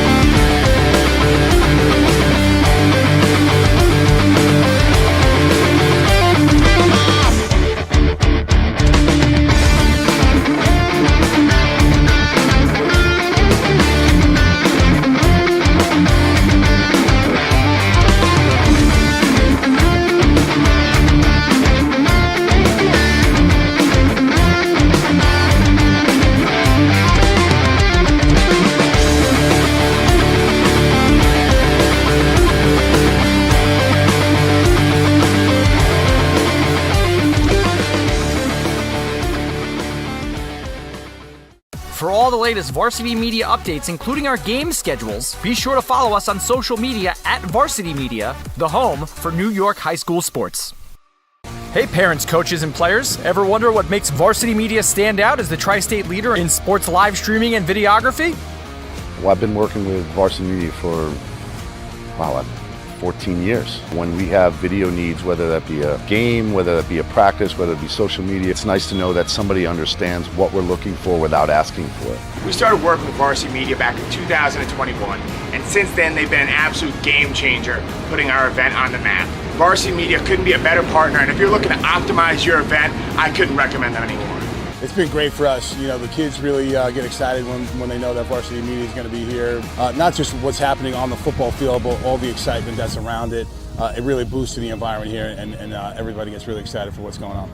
For all the latest Varsity Media updates, including our game schedules, be sure to follow us on social media at Varsity Media, the home for New York high school sports. Hey parents, coaches, and players, ever wonder what makes Varsity Media stand out as the tri-state leader in sports live streaming and videography? Well, I've been working with Varsity Media for, 14 years. When we have video needs, whether that be a game, whether that be a practice, whether it be social media, it's nice to know that somebody understands what we're looking for without asking for it. We started working with Varsity Media back in 2021, and since then they've been an absolute game changer, putting our event on the map. Varsity Media couldn't be a better partner, and if you're looking to optimize your event, I couldn't recommend them anymore. It's been great for us. You know, the kids really get excited when they know that Varsity Media is going to be here. Not just what's happening on the football field, but all the excitement that's around it. It really boosts the environment here, and everybody gets really excited for what's going on.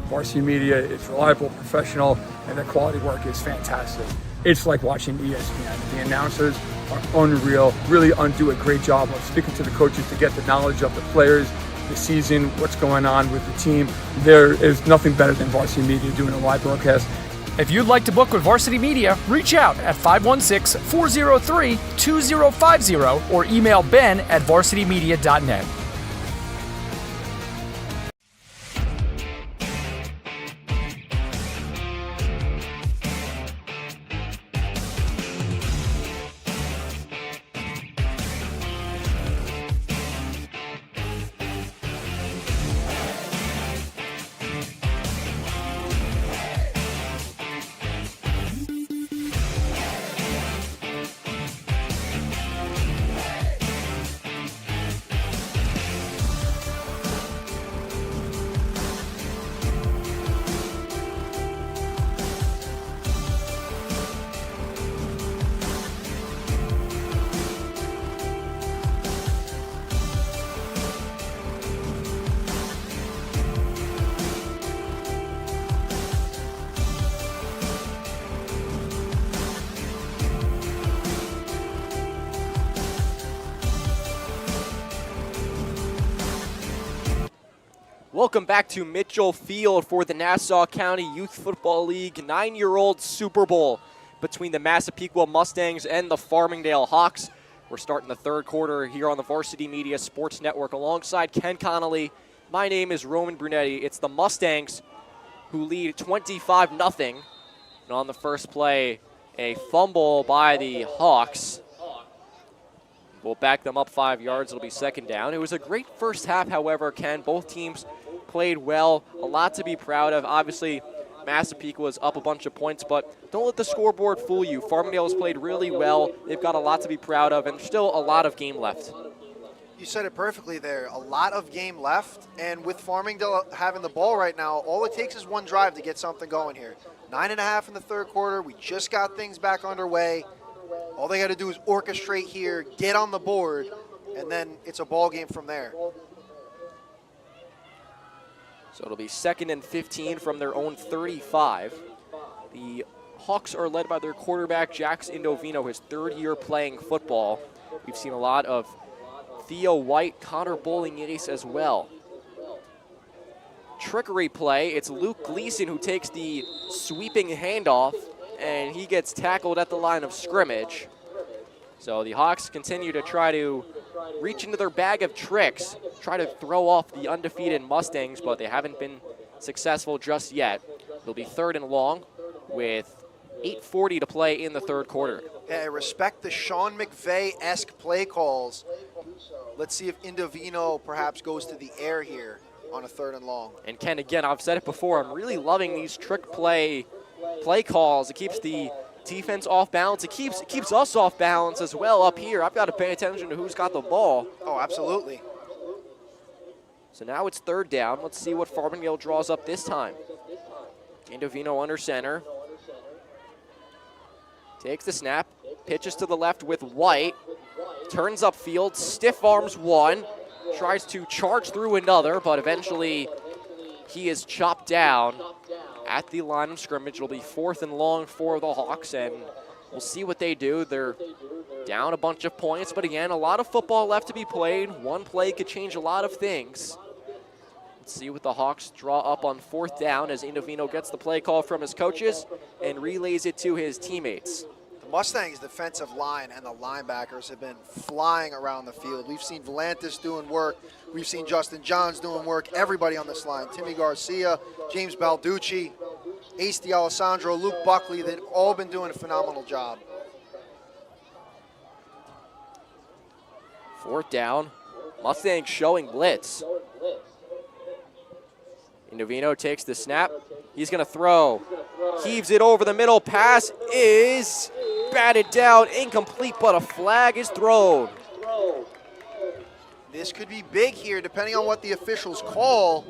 Varsity Media is reliable, professional, and their quality work is fantastic. It's like watching ESPN. The announcers are unreal, really do a great job of speaking to the coaches to get the knowledge of the players, the season, what's going on with the team. There is nothing better than Varsity Media doing a live broadcast. If you'd like to book with Varsity Media, reach out at 516-403-2050 or email ben@varsitymedia.net. Welcome back to Mitchell Field for the Nassau County Youth Football League 9-year-old Super Bowl between the Massapequa Mustangs and the Farmingdale Hawks. We're starting the third quarter here on the Varsity Media Sports Network alongside Ken Connolly. My name is Roman Brunetti. It's the Mustangs who lead 25-0. And on the first play, a fumble by the Hawks. We'll back them up 5 yards. It'll be second down. It was a great first half, however, Ken. Both teams played well. A lot to be proud of. Obviously, Massapequa is up a bunch of points, but don't let the scoreboard fool you. Farmingdale has played really well. They've got a lot to be proud of, and still a lot of game left. You said it perfectly there. A lot of game left, and with Farmingdale having the ball right now, all it takes is one drive to get something going here. 9.5 in the third quarter. We just got things back underway. All they got to do is orchestrate here, get on the board, and then it's a ball game from there. So it'll be 2nd and 15 from their own 35. The Hawks are led by their quarterback, Jax Indovino, his 3rd year playing football. We've seen a lot of Theo White, Connor Bowling-Yates as well. Trickery play, it's Luke Gleason who takes the sweeping handoff, and he gets tackled at the line of scrimmage. So the Hawks continue to try to reach into their bag of tricks, try to throw off the undefeated Mustangs, but they haven't been successful just yet. It'll be 3rd and long with 8:40 to play in the 3rd quarter. Yeah, I respect the Sean McVay-esque play calls. Let's see if Indovino perhaps goes to the air here on a 3rd and long. And Ken, again, I've said it before, I'm really loving these trick play calls. It keeps the defense off balance. It keeps us off balance as well up here. I've got to pay attention to who's got the ball. Oh, absolutely. So now it's 3rd down. Let's see what Farmingdale draws up this time. Indovino under center. Takes the snap, pitches to the left with White. Turns upfield, stiff arms one. Tries to charge through another, but eventually he is chopped down at the line of scrimmage. It'll be 4th and long for the Hawks, and we'll see what they do. They're down a bunch of points, but again, a lot of football left to be played. One play could change a lot of things. Let's see what the Hawks draw up on 4th down as Indovino gets the play call from his coaches and relays it to his teammates. The Mustangs' defensive line and the linebackers have been flying around the field. We've seen Volantis doing work. We've seen Justin Johns doing work. Everybody on this line, Timmy Garcia, James Balducci, Ace D'Alessandro, Luke Buckley, they've all been doing a phenomenal job. 4th down, Mustangs showing blitz. Indovino takes the snap. He's going to throw. Heaves it over the middle. Pass is batted down. Incomplete, but a flag is thrown. This could be big here, depending on what the officials call.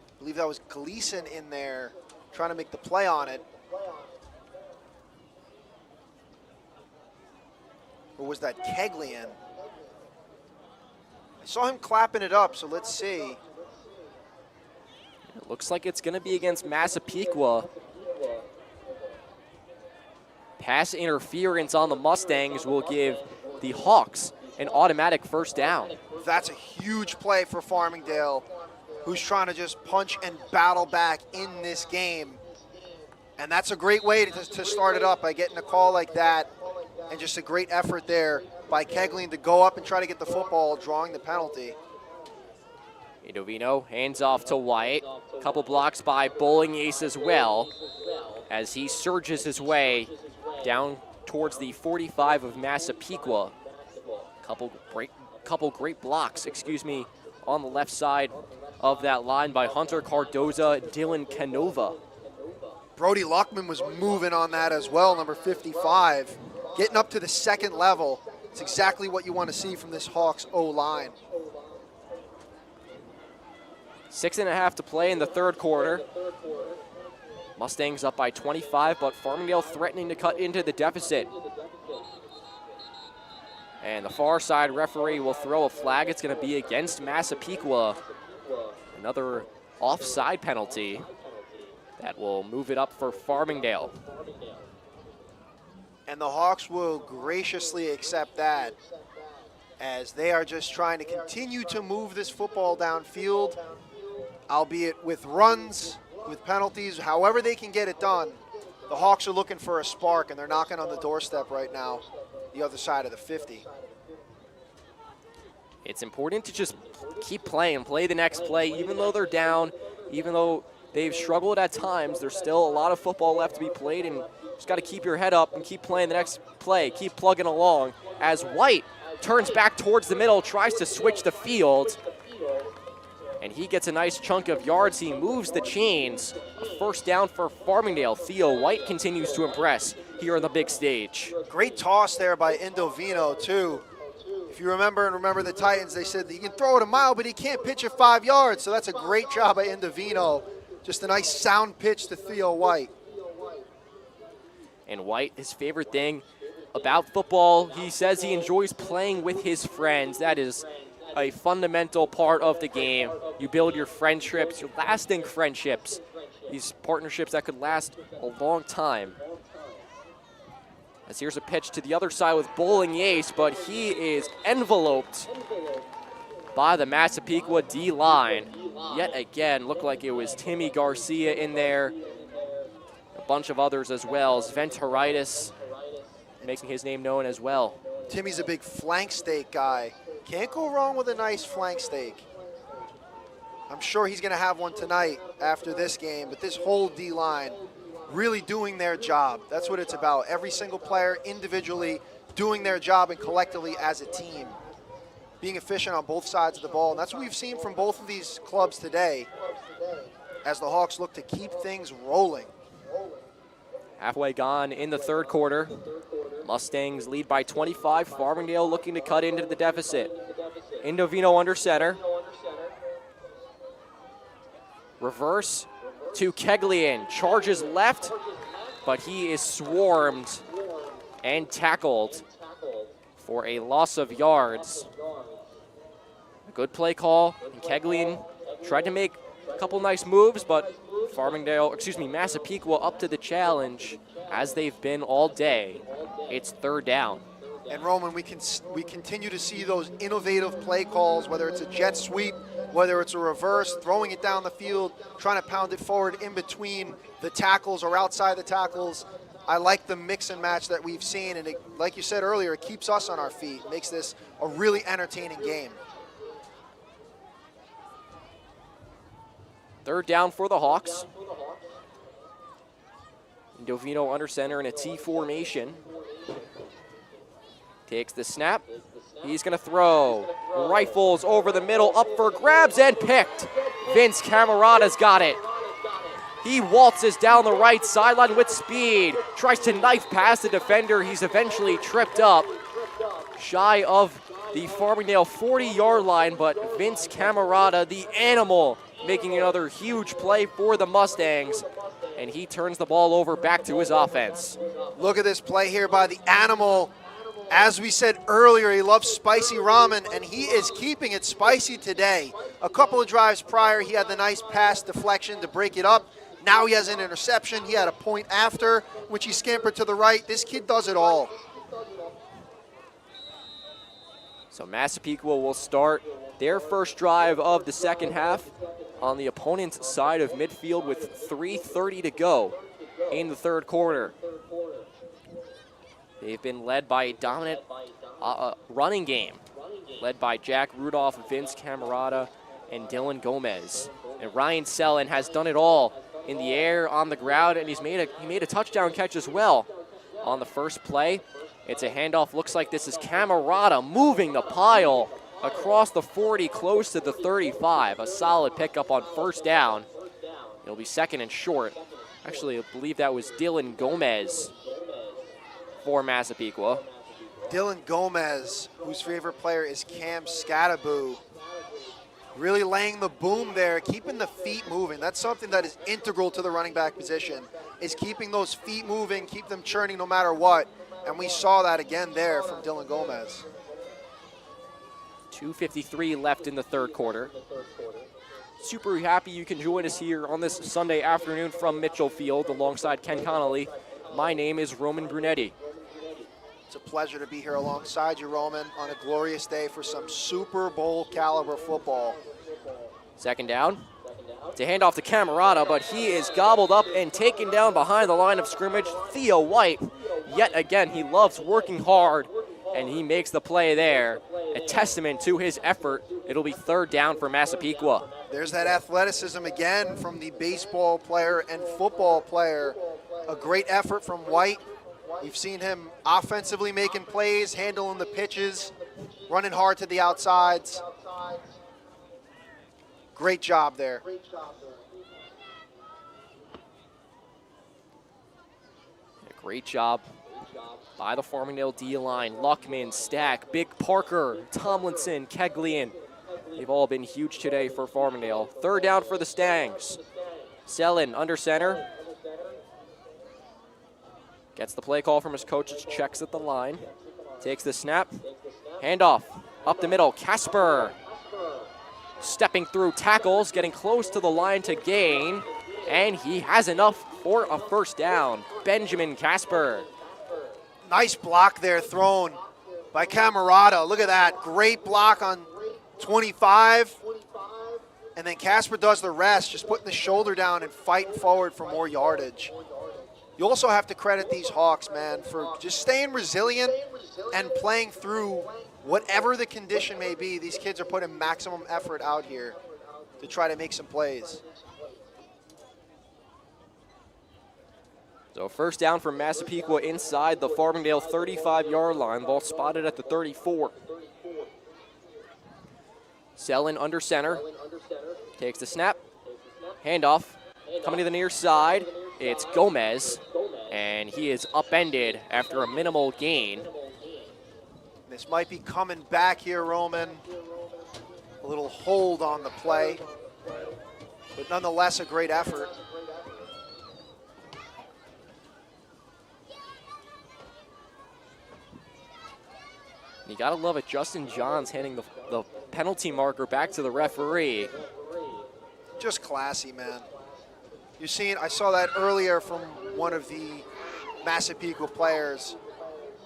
I believe that was Gleason in there trying to make the play on it. Or was that Keglian? I saw him clapping it up, so let's see. It looks like it's going to be against Massapequa. Pass interference on the Mustangs will give the Hawks an automatic 1st down. That's a huge play for Farmingdale, who's trying to just punch and battle back in this game. And that's a great way to start it up by getting a call like that, and just a great effort there by Keglian to go up and try to get the football, drawing the penalty. Indovino hands off to White. A couple blocks by Bowling-Yates as well as he surges his way down towards the 45 of Massapequa. Couple great blocks, on the left side of that line by Hunter Cardoza, Dylan Canova. Brody Luckman was moving on that as well, number 55. Getting up to the 2nd level. It's exactly what you want to see from this Hawks O-line. 6.5 to play in the 3rd quarter. Mustangs up by 25, but Farmingdale threatening to cut into the deficit. And the far side referee will throw a flag. It's going to be against Massapequa. Another offside penalty that will move it up for Farmingdale. And the Hawks will graciously accept that, as they are just trying to continue to move this football downfield, albeit with runs, with penalties, however they can get it done. The Hawks are looking for a spark, and they're knocking on the doorstep right now, the other side of the 50. It's important to just keep playing, play the next play, even though they're down, even though they've struggled at times, there's still a lot of football left to be played, and just got to keep your head up and keep playing the next play, keep plugging along. As White turns back towards the middle, tries to switch the field, and he gets a nice chunk of yards. He moves the chains. A first down for Farmingdale. Theo White continues to impress here on the big stage. Great toss there by Indovino, too. If you remember the Titans, they said that he can throw it a mile, but he can't pitch it 5 yards. So that's a great job by Indovino. Just a nice sound pitch to Theo White. And White, his favorite thing about football, he says he enjoys playing with his friends. That is a fundamental part of the game. You build your friendships, your lasting friendships, these partnerships that could last a long time. As here's a pitch to the other side with Bowling Ace, but he is enveloped by the Massapequa D-line. Yet again, looked like it was Timmy Garcia in there. A bunch of others as well. Sventaritis making his name known as well. Timmy's a big flank steak guy. Can't go wrong with a nice flank steak. I'm sure he's going to have one tonight after this game, but this whole D-line really doing their job. That's what it's about. Every single player individually doing their job and collectively as a team. Being efficient on both sides of the ball. And that's what we've seen from both of these clubs today as the Hawks look to keep things rolling. Halfway gone in the third quarter. Mustangs lead by 25. Farmingdale looking to cut into the deficit. Indovino under center. Reverse to Keglian. Charges left, but he is swarmed and tackled for a loss of yards. A good play call. And Keglian tried to make a couple nice moves, but Massapequa up to the challenge as they've been all day. It's third down. And Roman, we continue to see those innovative play calls, whether it's a jet sweep, whether it's a reverse, throwing it down the field, trying to pound it forward in between the tackles or outside the tackles. I like the mix and match that we've seen, and like you said earlier, it keeps us on our feet, makes this a really entertaining game. Third down for the Hawks. Indovino under center in a T formation. Takes the snap. He's going to throw. Rifles over the middle, up for grabs, and picked. Vince Camerata's got it. He waltzes down the right sideline with speed. Tries to knife past the defender. He's eventually tripped up. Shy of the Farmingdale 40-yard line, but Vince Camerata, the animal, making another huge play for the Mustangs. And he turns the ball over back to his offense. Look at this play here by the animal. As we said earlier, he loves spicy ramen, and he is keeping it spicy today. A couple of drives prior, he had the nice pass deflection to break it up. Now he has an interception. He had a point after, which he scampered to the right. This kid does it all. So Massapequa will start their first drive of the second half on the opponent's side of midfield with 3:30 to go in the third quarter. They've been led by a dominant running game, led by Jack Rudolph, Vince Camerata, and Dylan Gomez. And Ryan Sellen has done it all in the air, on the ground, and he made a touchdown catch as well on the first play. It's a handoff. Looks like this is Camerata moving the pile across the 40, close to the 35. A solid pickup on first down. It'll be second and short. Actually, I believe that was Dylan Gomez for Massapequa. Dylan Gomez, whose favorite player is Cam Scataboo, really laying the boom there, keeping the feet moving. That's something that is integral to the running back position, is keeping those feet moving, keep them churning no matter what. And we saw that again there from Dylan Gomez. 2:53 left in the third quarter. Super happy you can join us here on this Sunday afternoon from Mitchell Field alongside Ken Connolly. My name is Roman Brunetti. It's a pleasure to be here alongside you, Roman, on a glorious day for some Super Bowl caliber football. Second down. It's a handoff to Camerata, but he is gobbled up and taken down behind the line of scrimmage. Theo White, yet again, he loves working hard, and he makes the play there. A testament to his effort. It'll be third down for Massapequa. There's that athleticism again from the baseball player and football player. A great effort from White. We've seen him offensively making plays, handling the pitches, running hard to the outsides. Great job there. Great job by the Farmingdale D-line. Luckman, Stack, Big Parker, Tomlinson, Keglian. They've all been huge today for Farmingdale. Third down for the Stangs. Selin under center. Gets the play call from his coach, checks at the line. Takes the snap. Handoff. Up the middle, Casper. Stepping through tackles, getting close to the line to gain. And he has enough for a first down. Benjamin Casper. Nice block there thrown by Camarada. Look at that. Great block on 25. And then Casper does the rest, just putting the shoulder down and fighting forward for more yardage. You also have to credit these Hawks, man, for just staying resilient and playing through whatever the condition may be. These kids are putting maximum effort out here to try to make some plays. So first down for Massapequa inside the Farmingdale 35-yard line. Ball spotted at the 34. Selin under center. Takes the snap. Handoff. Coming to the near side. It's Gomez. And he is upended after a minimal gain. This might be coming back here, Roman. A little hold on the play. But nonetheless, a great effort. You gotta love it. Justin Johns handing the penalty marker back to the referee. Just classy, man. You seen? I saw that earlier from one of the Massapequa players.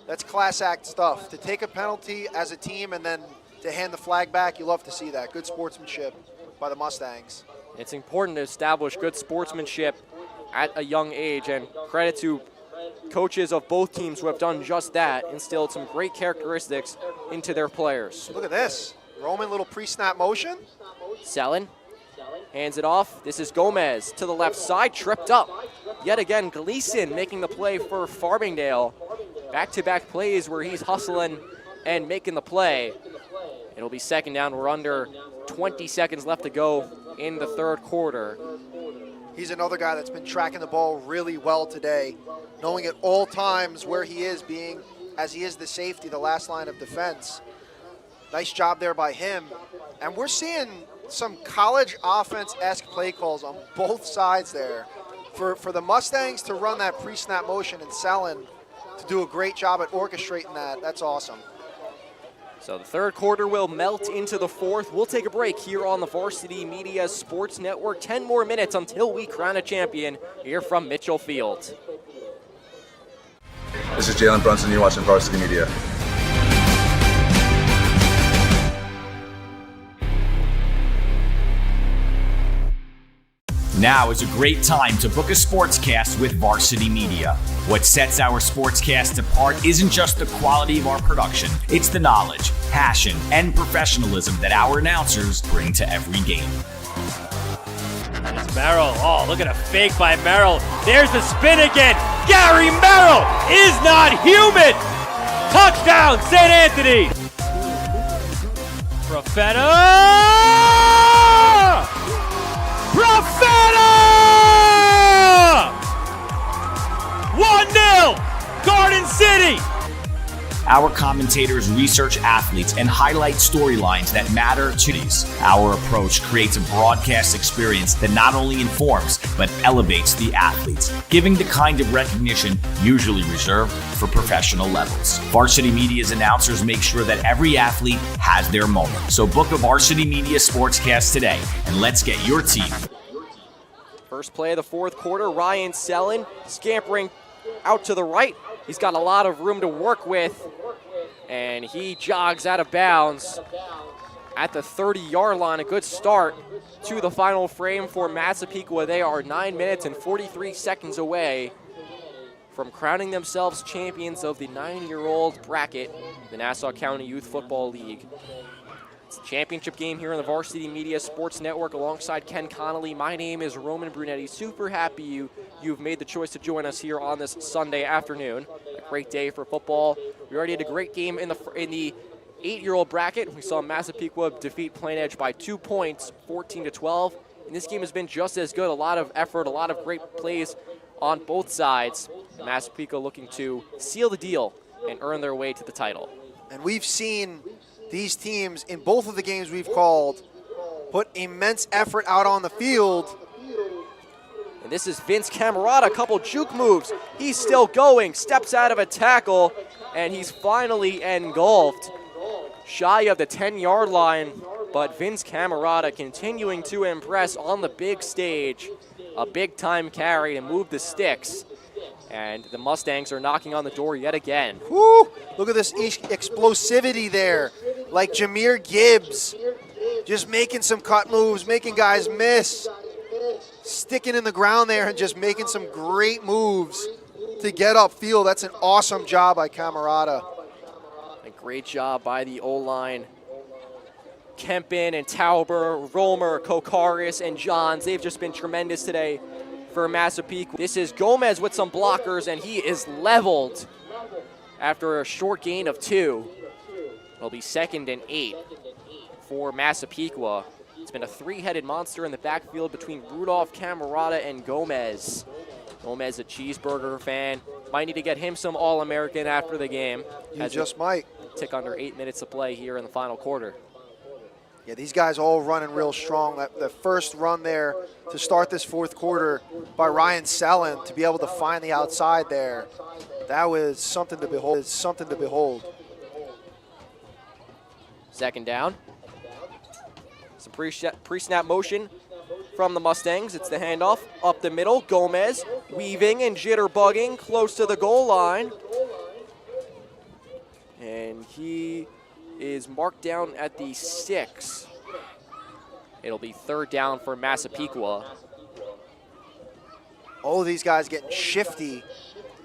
That's class act stuff. To take a penalty as a team and then to hand the flag back, you love to see that. Good sportsmanship by the Mustangs. It's important to establish good sportsmanship at a young age, and credit to coaches of both teams who have done just that, instilled some great characteristics into their players. Look at this. Roman, little pre-snap motion. Selin hands it off. This is Gomez to the left side, tripped up. Yet again, Gleason making the play for Farmingdale. Back-to-back plays where he's hustling and making the play. It'll be second down. We're under 20 seconds left to go in the third quarter. He's another guy that's been tracking the ball really well today, knowing at all times where he is, being as he is the safety, the last line of defense. Nice job there by him. And we're seeing some college offense-esque play calls on both sides there. For the Mustangs to run that pre-snap motion and Selin to do a great job at orchestrating that, that's awesome. So the third quarter will melt into the fourth. We'll take a break here on the Varsity Media Sports Network. 10 more minutes until we crown a champion here from Mitchell Field. This is Jalen Brunson. You're watching Varsity Media. Now is a great time to book a sportscast with Varsity Media. What sets our sportscast apart isn't just the quality of our production, it's the knowledge, passion, and professionalism that our announcers bring to every game. It's Merrill. Oh, look at a fake by Merrill. There's the spin again. Gary Merrill is not human. Touchdown, St. Anthony. Profeta! Profeta! 1-0, Garden City. Our commentators research athletes and highlight storylines that matter to these. Our approach creates a broadcast experience that not only informs, but elevates the athletes, giving the kind of recognition usually reserved for professional levels. Varsity Media's announcers make sure that every athlete has their moment. So book a Varsity Media Sportscast today, and let's get your team. First play of the fourth quarter, Ryan Selin scampering out to the right. He's got a lot of room to work with, and he jogs out of bounds at the 30-yard line. A good start to the final frame for Massapequa. They are 9 minutes and 43 seconds away from crowning themselves champions of the 9-year-old bracket, the Nassau County Youth Football League. It's a championship game here on the Varsity Media Sports Network alongside Ken Connolly. My name is Roman Brunetti. Super happy you've made the choice to join us here on this Sunday afternoon. A great day for football. We already had a great game in the 8-year-old bracket, we saw Massapequa defeat Plain Edge by 2 points, 14-12. And this game has been just as good. A lot of effort, a lot of great plays on both sides. Massapequa looking to seal the deal and earn their way to the title. And we've seen these teams in both of the games we've called put immense effort out on the field. And this is Vince Camerata, a couple juke moves. He's still going, steps out of a tackle, and he's finally engulfed. Shy of the 10-yard line, but Vince Camerata continuing to impress on the big stage. A big-time carry to move the sticks. And the Mustangs are knocking on the door yet again. Woo! Look at this explosivity there. Like Jameer Gibbs, just making some cut moves, making guys miss. Sticking in the ground there and just making some great moves to get upfield. That's an awesome job by Camerata. A great job by the O-line. Kempin and Tauber, Romer, Kokaris, and Johns, they've just been tremendous today for Massapequa. This is Gomez with some blockers, and he is leveled after a short gain of 2. It'll be 2nd and 8 for Massapequa. It's been a 3-headed monster in the backfield between Rudolph, Camerata, and Gomez. Gomez, a cheeseburger fan. Might need to get him some All-American after the game. You just might. Tick under 8 minutes to play here in the final quarter. Yeah, these guys all running real strong. The first run there to start this fourth quarter by Ryan Sellen to be able to find the outside there, that was something to behold. Second down. Some pre-snap motion from the Mustangs. It's the handoff up the middle. Gomez weaving and jitterbugging close to the goal line. And he is marked down at the 6. It'll be 3rd down for Massapequa. All of these guys getting shifty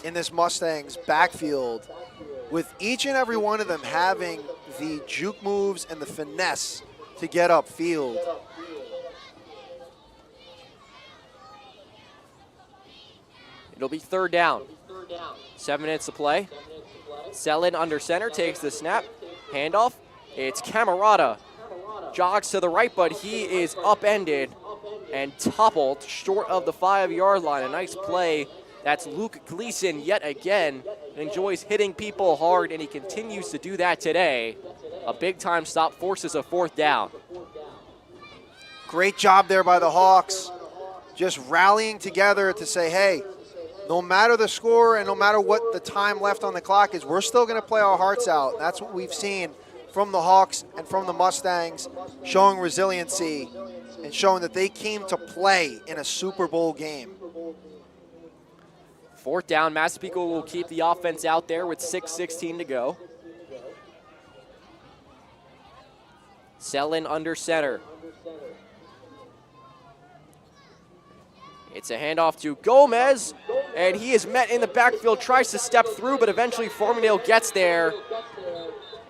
in this Mustangs backfield, with each and every one of them having the juke moves and the finesse to get upfield. It'll be 3rd down. 7 minutes to play. Sellen under center, takes the snap. Handoff, it's Camerata. Jogs to the right, but he is upended and toppled short of the 5-yard line. A nice play. That's Luke Gleason yet again. Enjoys hitting people hard, and he continues to do that today. A big-time stop forces a 4th down. Great job there by the Hawks. Just rallying together to say, hey, no matter the score and no matter what the time left on the clock is, we're still going to play our hearts out. That's what we've seen from the Hawks and from the Mustangs, showing resiliency and showing that they came to play in a Super Bowl game. 4th down, Massapequa will keep the offense out there with 6:16 to go. Sellen under center. It's a handoff to Gomez, and he is met in the backfield, tries to step through, but eventually Farmingdale gets there,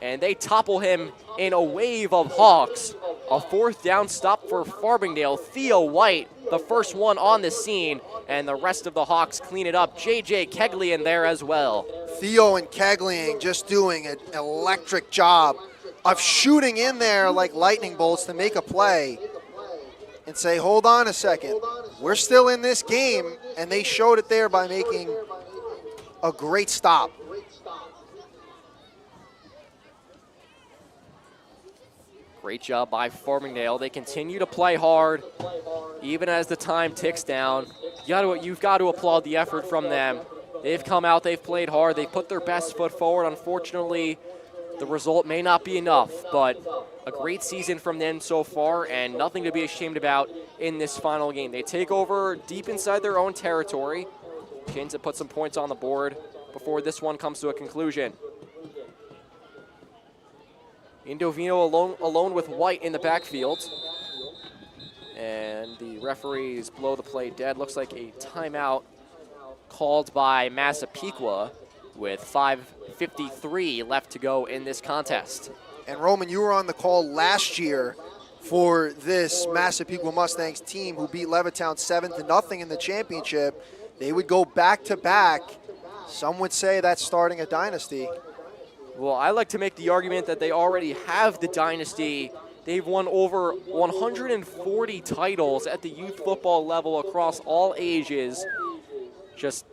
and they topple him in a wave of Hawks. A 4th down stop for Farmingdale. Theo White, the first one on the scene, and the rest of the Hawks clean it up. J.J. Kegley in there as well. Theo and Kegley just doing an electric job of shooting in there like lightning bolts to make a play and say, hold on a second, we're still in this game, and they showed it there by making a great stop. Great job by Farmingdale. They continue to play hard, even as the time ticks down. You've got to applaud the effort from them. They've come out, they've played hard, they put their best foot forward. Unfortunately, the result may not be enough, but a great season from them so far, and nothing to be ashamed about in this final game. They take over deep inside their own territory. Chins have put some points on the board before this one comes to a conclusion. Indovino alone with White in the backfield. And the referees blow the play dead. Looks like a timeout called by Massapequa with 5:53 left to go in this contest. And Roman, you were on the call last year for this Massapequa Mustangs team who beat Levittown 7-0 in the championship. They would go back-to-back. Some would say that's starting a dynasty. Well, I like to make the argument that they already have the dynasty. They've won over 140 titles at the youth football level across all ages. Just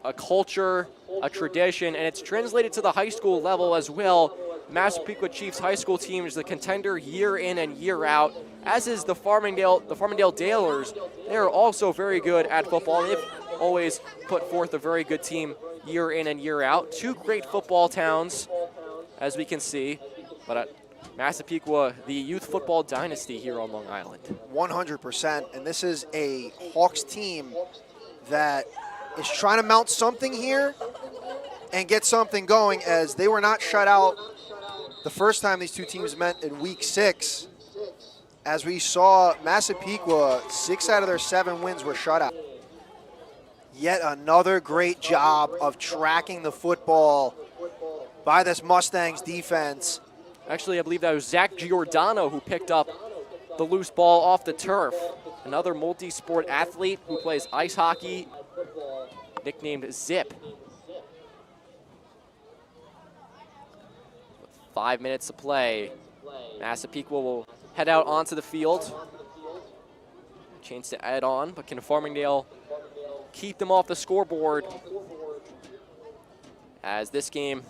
a culture, a tradition, and it's translated to the high school level as well. Massapequa Chiefs high school team is the contender year in and year out, as is the Farmingdale Dalers. They're also very good at football. They've always put forth a very good team year in and year out. Two great football towns, as we can see, but Massapequa, the youth football dynasty here on Long Island. 100%, and this is a Hawks team that is trying to mount something here and get something going, as they were not shut out the first time these two teams met in week 6. As we saw, Massapequa, 6 out of their 7 wins were shut out. Yet another great job of tracking the football by this Mustangs defense. Actually, I believe that was Zach Giordano who picked up the loose ball off the turf. Another multi-sport athlete who plays ice hockey, nicknamed Zip. 5 minutes to play. Massapequa will head out onto the field. Chance to add on, but can Farmingdale keep them off the scoreboard as this game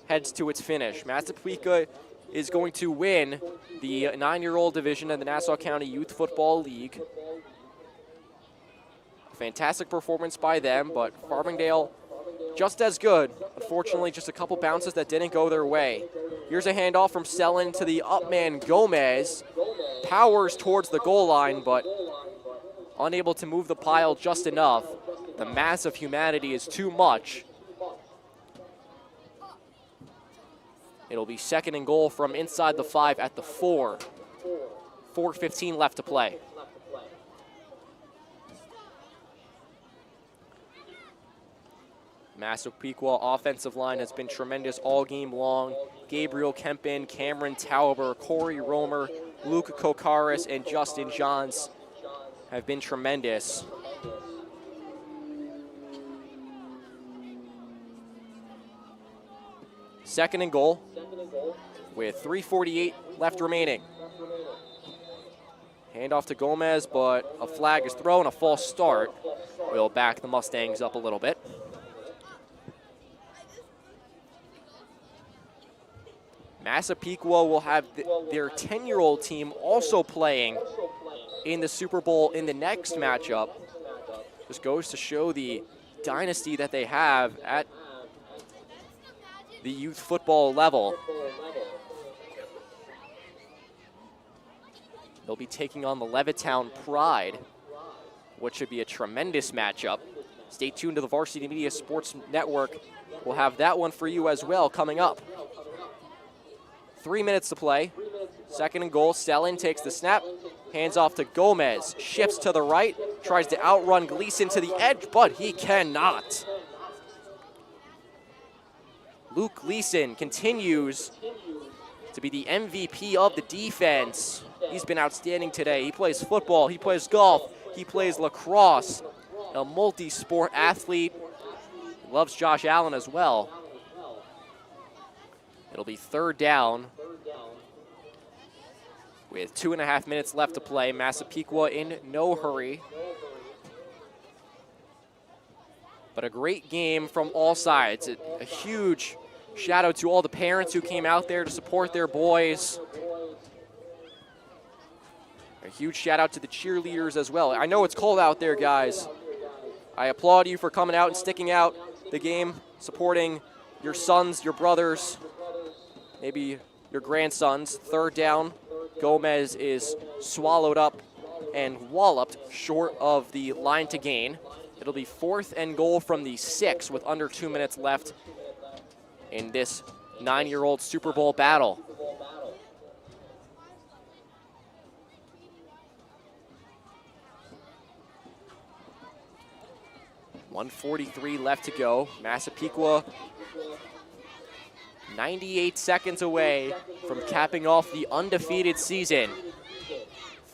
heads to its finish? Massapequa is going to win the 9-year-old division of the Nassau County Youth Football League. Fantastic performance by them, but Farmingdale just as good. Unfortunately, just a couple bounces that didn't go their way. Here's a handoff from Sellen to the up man Gomez. Powers towards the goal line, but unable to move the pile just enough. The mass of humanity is too much. It'll be 2nd and goal from inside the 5 at the 4. 4:15 left to play. Massapequa offensive line has been tremendous all game long. Gabriel Kempin, Cameron Tauber, Corey Romer, Luke Kokaris, and Justin Johns have been tremendous. Second and goal with 3:48 left remaining. Handoff to Gomez, but a flag is thrown, a false start. We'll back the Mustangs up a little bit. Massapequa will have their 10-year-old team also playing in the Super Bowl in the next matchup. Just goes to show the dynasty that they have at the youth football level. They'll be taking on the Levittown Pride, which should be a tremendous matchup. Stay tuned to the Varsity Media Sports Network. We'll have that one for you as well coming up. 3 minutes to play. Second and goal. Sellen takes the snap. Hands off to Gomez. Shifts to the right. Tries to outrun Gleason to the edge, but he cannot. Luke Gleason continues to be the MVP of the defense. He's been outstanding today. He plays football. He plays golf. He plays lacrosse. A multi-sport athlete. Loves Josh Allen as well. It'll be 3rd down with 2.5 minutes left to play. Massapequa in no hurry. But a great game from all sides. A huge shout out to all the parents who came out there to support their boys. A huge shout out to the cheerleaders as well. I know it's cold out there, guys. I applaud you for coming out and sticking out the game, supporting your sons, your brothers, maybe your grandsons. 3rd down. Gomez is swallowed up and walloped short of the line to gain. It'll be 4th and goal from the 6 with under 2 minutes left in this 9-year-old Super Bowl battle. .143 left to go. Massapequa 98 seconds away from capping off the undefeated season.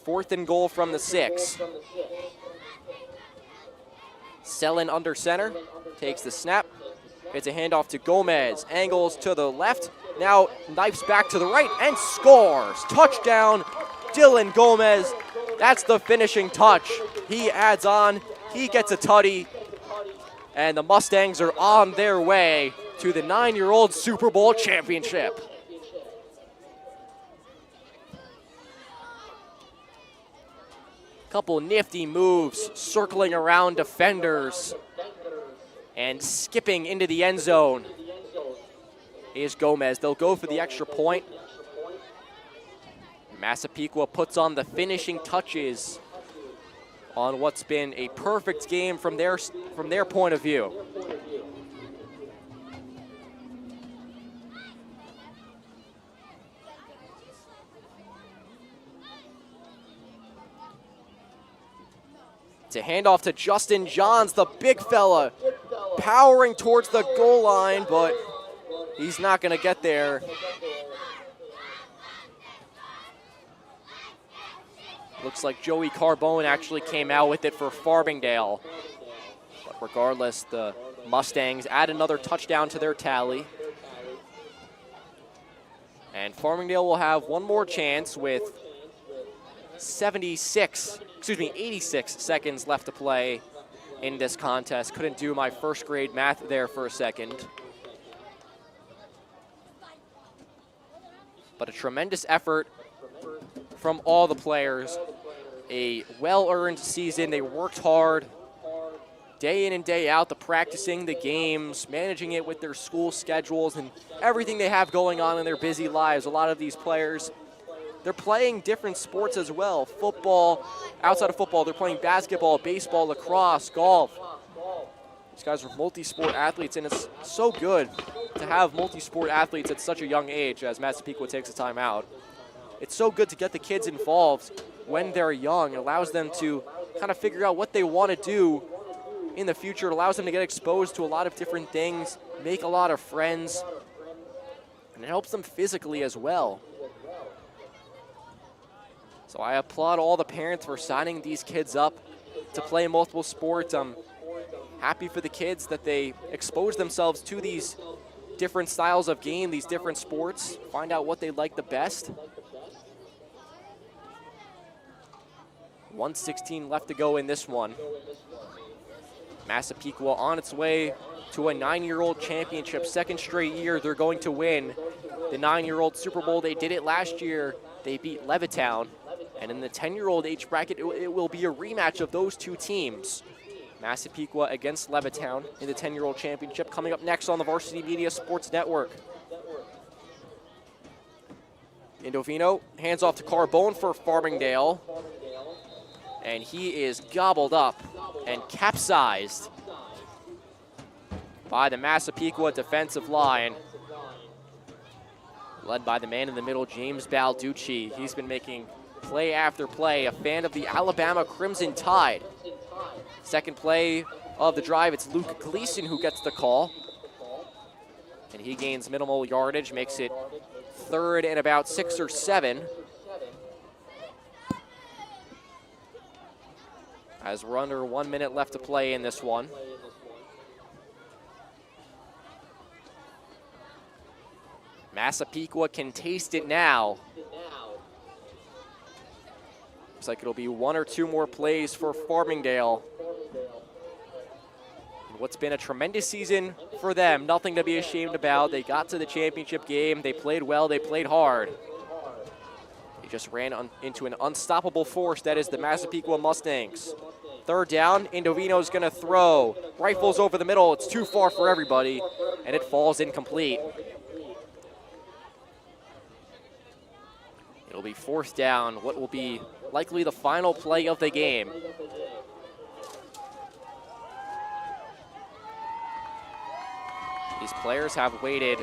4th and goal from the 6. Sellen under center, takes the snap, It's a handoff to Gomez. Angles to the left. Now knifes back to the right and scores. Touchdown, Dylan Gomez. That's the finishing touch. He adds on. He gets a tutty. And the Mustangs are on their way to the 9-year-old Super Bowl championship. Couple nifty moves, circling around defenders and skipping into the end zone is Gomez. They'll go for the extra point. Massapequa puts on the finishing touches on what's been a perfect game from their point of view. It's a handoff to Justin Johns, the big fella, powering towards the goal line, but he's not going to get there. Looks like Joey Carbone actually came out with it for Farmingdale. But regardless, the Mustangs add another touchdown to their tally. And Farmingdale will have one more chance with 86 seconds left to play in this contest. Couldn't do my first grade math there for a second. But a tremendous effort from all the players. A well-earned season. They worked hard day in and day out, the practicing, the games, managing it with their school schedules and everything they have going on in their busy lives. A lot of these players, they're playing different sports as well. Football, outside of football, they're playing basketball, baseball, lacrosse, golf. These guys are multi-sport athletes, and it's so good to have multi-sport athletes at such a young age as Massapequa takes the time out. It's so good to get the kids involved when they're young. It allows them to kind of figure out what they want to do in the future. It allows them to get exposed to a lot of different things, make a lot of friends, and it helps them physically as well. So I applaud all the parents for signing these kids up to play multiple sports. I'm happy for the kids that they expose themselves to these different styles of game, these different sports, find out what they like the best. 1:16 left to go in this one. Massapequa on its way to a 9-year-old championship. Second straight year they're going to win the 9-year-old Super Bowl. They did it last year. They beat Levittown. And in the 10-year-old age bracket, it will be a rematch of those two teams. Massapequa against Levittown in the 10-year-old championship, coming up next on the Varsity Media Sports Network. Indovino hands off to Carbone for Farmingdale. And he is gobbled up and capsized by the Massapequa defensive line, led by the man in the middle, James Balducci. He's been making play after play, a fan of the Alabama Crimson Tide. Second play of the drive, it's Luke Gleason who gets the call. And he gains minimal yardage, makes it third and about 6 or 7. As we're under 1 minute left to play in this one. Massapequa can taste it now. Looks like it'll be 1 or 2 more plays for Farmingdale. What's been a tremendous season for them, nothing to be ashamed about. They got to the championship game, they played well, they played hard. They just ran into an unstoppable force that is the Massapequa Mustangs. Third down, Indovino's gonna throw. Rifles over the middle, it's too far for everybody, and it falls incomplete. It'll be fourth down, what will be likely the final play of the game. These players have waited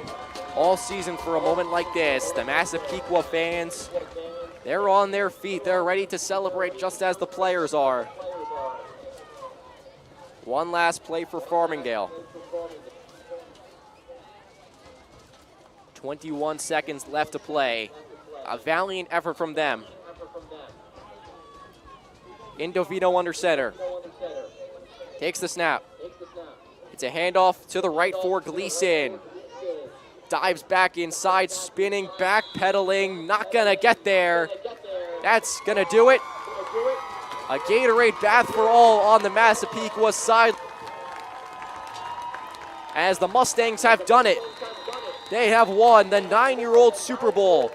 all season for a moment like this. The Massapequa fans, they're on their feet. They're ready to celebrate just as the players are. One last play for Farmingdale. 21 seconds left to play. A valiant effort from them. Indovino under center. Takes the snap. It's a handoff to the right for Gleason. Dives back inside, spinning, backpedaling, not gonna get there. That's gonna do it. A Gatorade bath for all on the Massapequa side. As the Mustangs have done it, they have won the 9-year-old Super Bowl.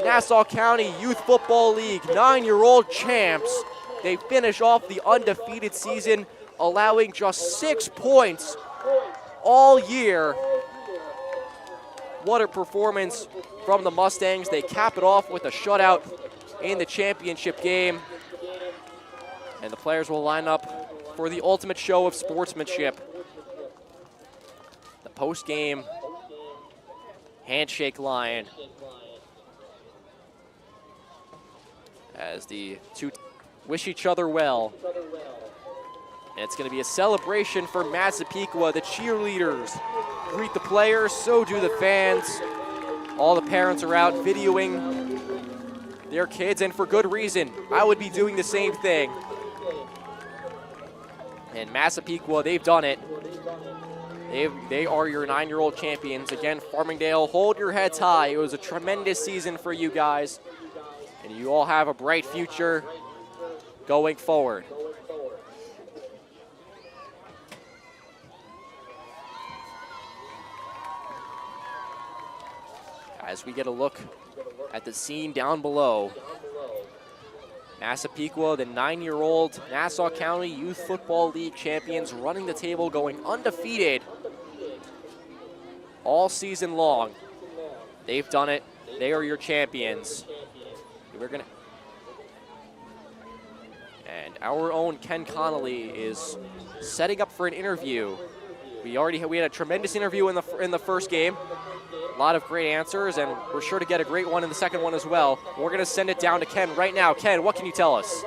Nassau County Youth Football League 9-year-old champs. They finish off the undefeated season, allowing just 6 points all year. What a performance from the Mustangs. They cap it off with a shutout in the championship game. And the players will line up for the ultimate show of sportsmanship. The post-game handshake line. As the two wish each other well. And it's going to be a celebration for Massapequa. The cheerleaders greet the players, so do the fans. All the parents are out videoing their kids, and for good reason. I would be doing the same thing. And Massapequa, they've done it. They are your 9-year-old champions. Again, Farmingdale, hold your heads high. It was a tremendous season for you guys. And you all have a bright future going forward. As we get a look at the scene down below, Massapequa, the 9-year-old Nassau County Youth Football League champions, running the table, going undefeated all season long. They've done it. They are your champions. And our own Ken Connolly is setting up for an interview. We had a tremendous interview in the first game. A lot of great answers, and we're sure to get a great one in the second one as well. We're going to send it down to Ken right now. Ken, what can you tell us?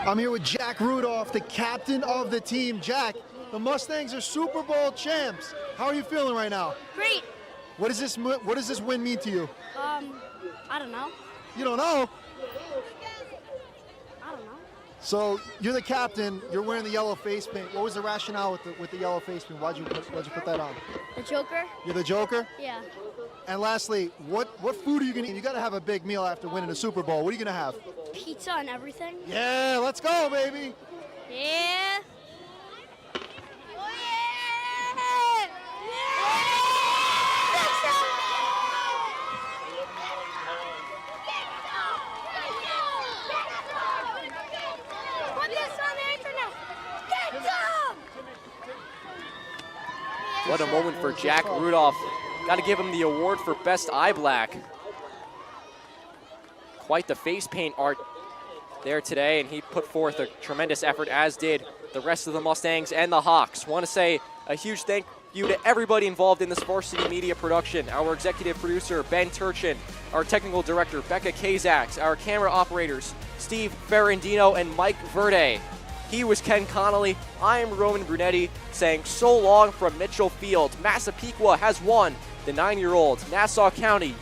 I'm here with Jack Rudolph, the captain of the team. Jack, the Mustangs are Super Bowl champs. How are you feeling right now? Great. What does this win mean to you? I don't know. You don't know? I don't know. So you're the captain. You're wearing the yellow face paint. What was the rationale with the yellow face paint? Why'd you put that on? The Joker? You're the Joker? Yeah. And lastly, what food are you gonna eat? You gotta have a big meal after winning the Super Bowl. What are you gonna have? Pizza and everything. Yeah, let's go, baby. Yeah. What a moment for Jack Rudolph. Got to give him the award for Best Eye Black. Quite the face paint art there today, and he put forth a tremendous effort, as did the rest of the Mustangs and the Hawks. Want to say a huge thank you to everybody involved in this Varsity Media production. Our executive producer, Ben Turchin, our technical director, Becca Kazaks, our camera operators, Steve Ferrandino and Mike Verde. He was Ken Connolly. I am Roman Brunetti saying so long from Mitchell Field. Massapequa has won the 9-year-old Nassau County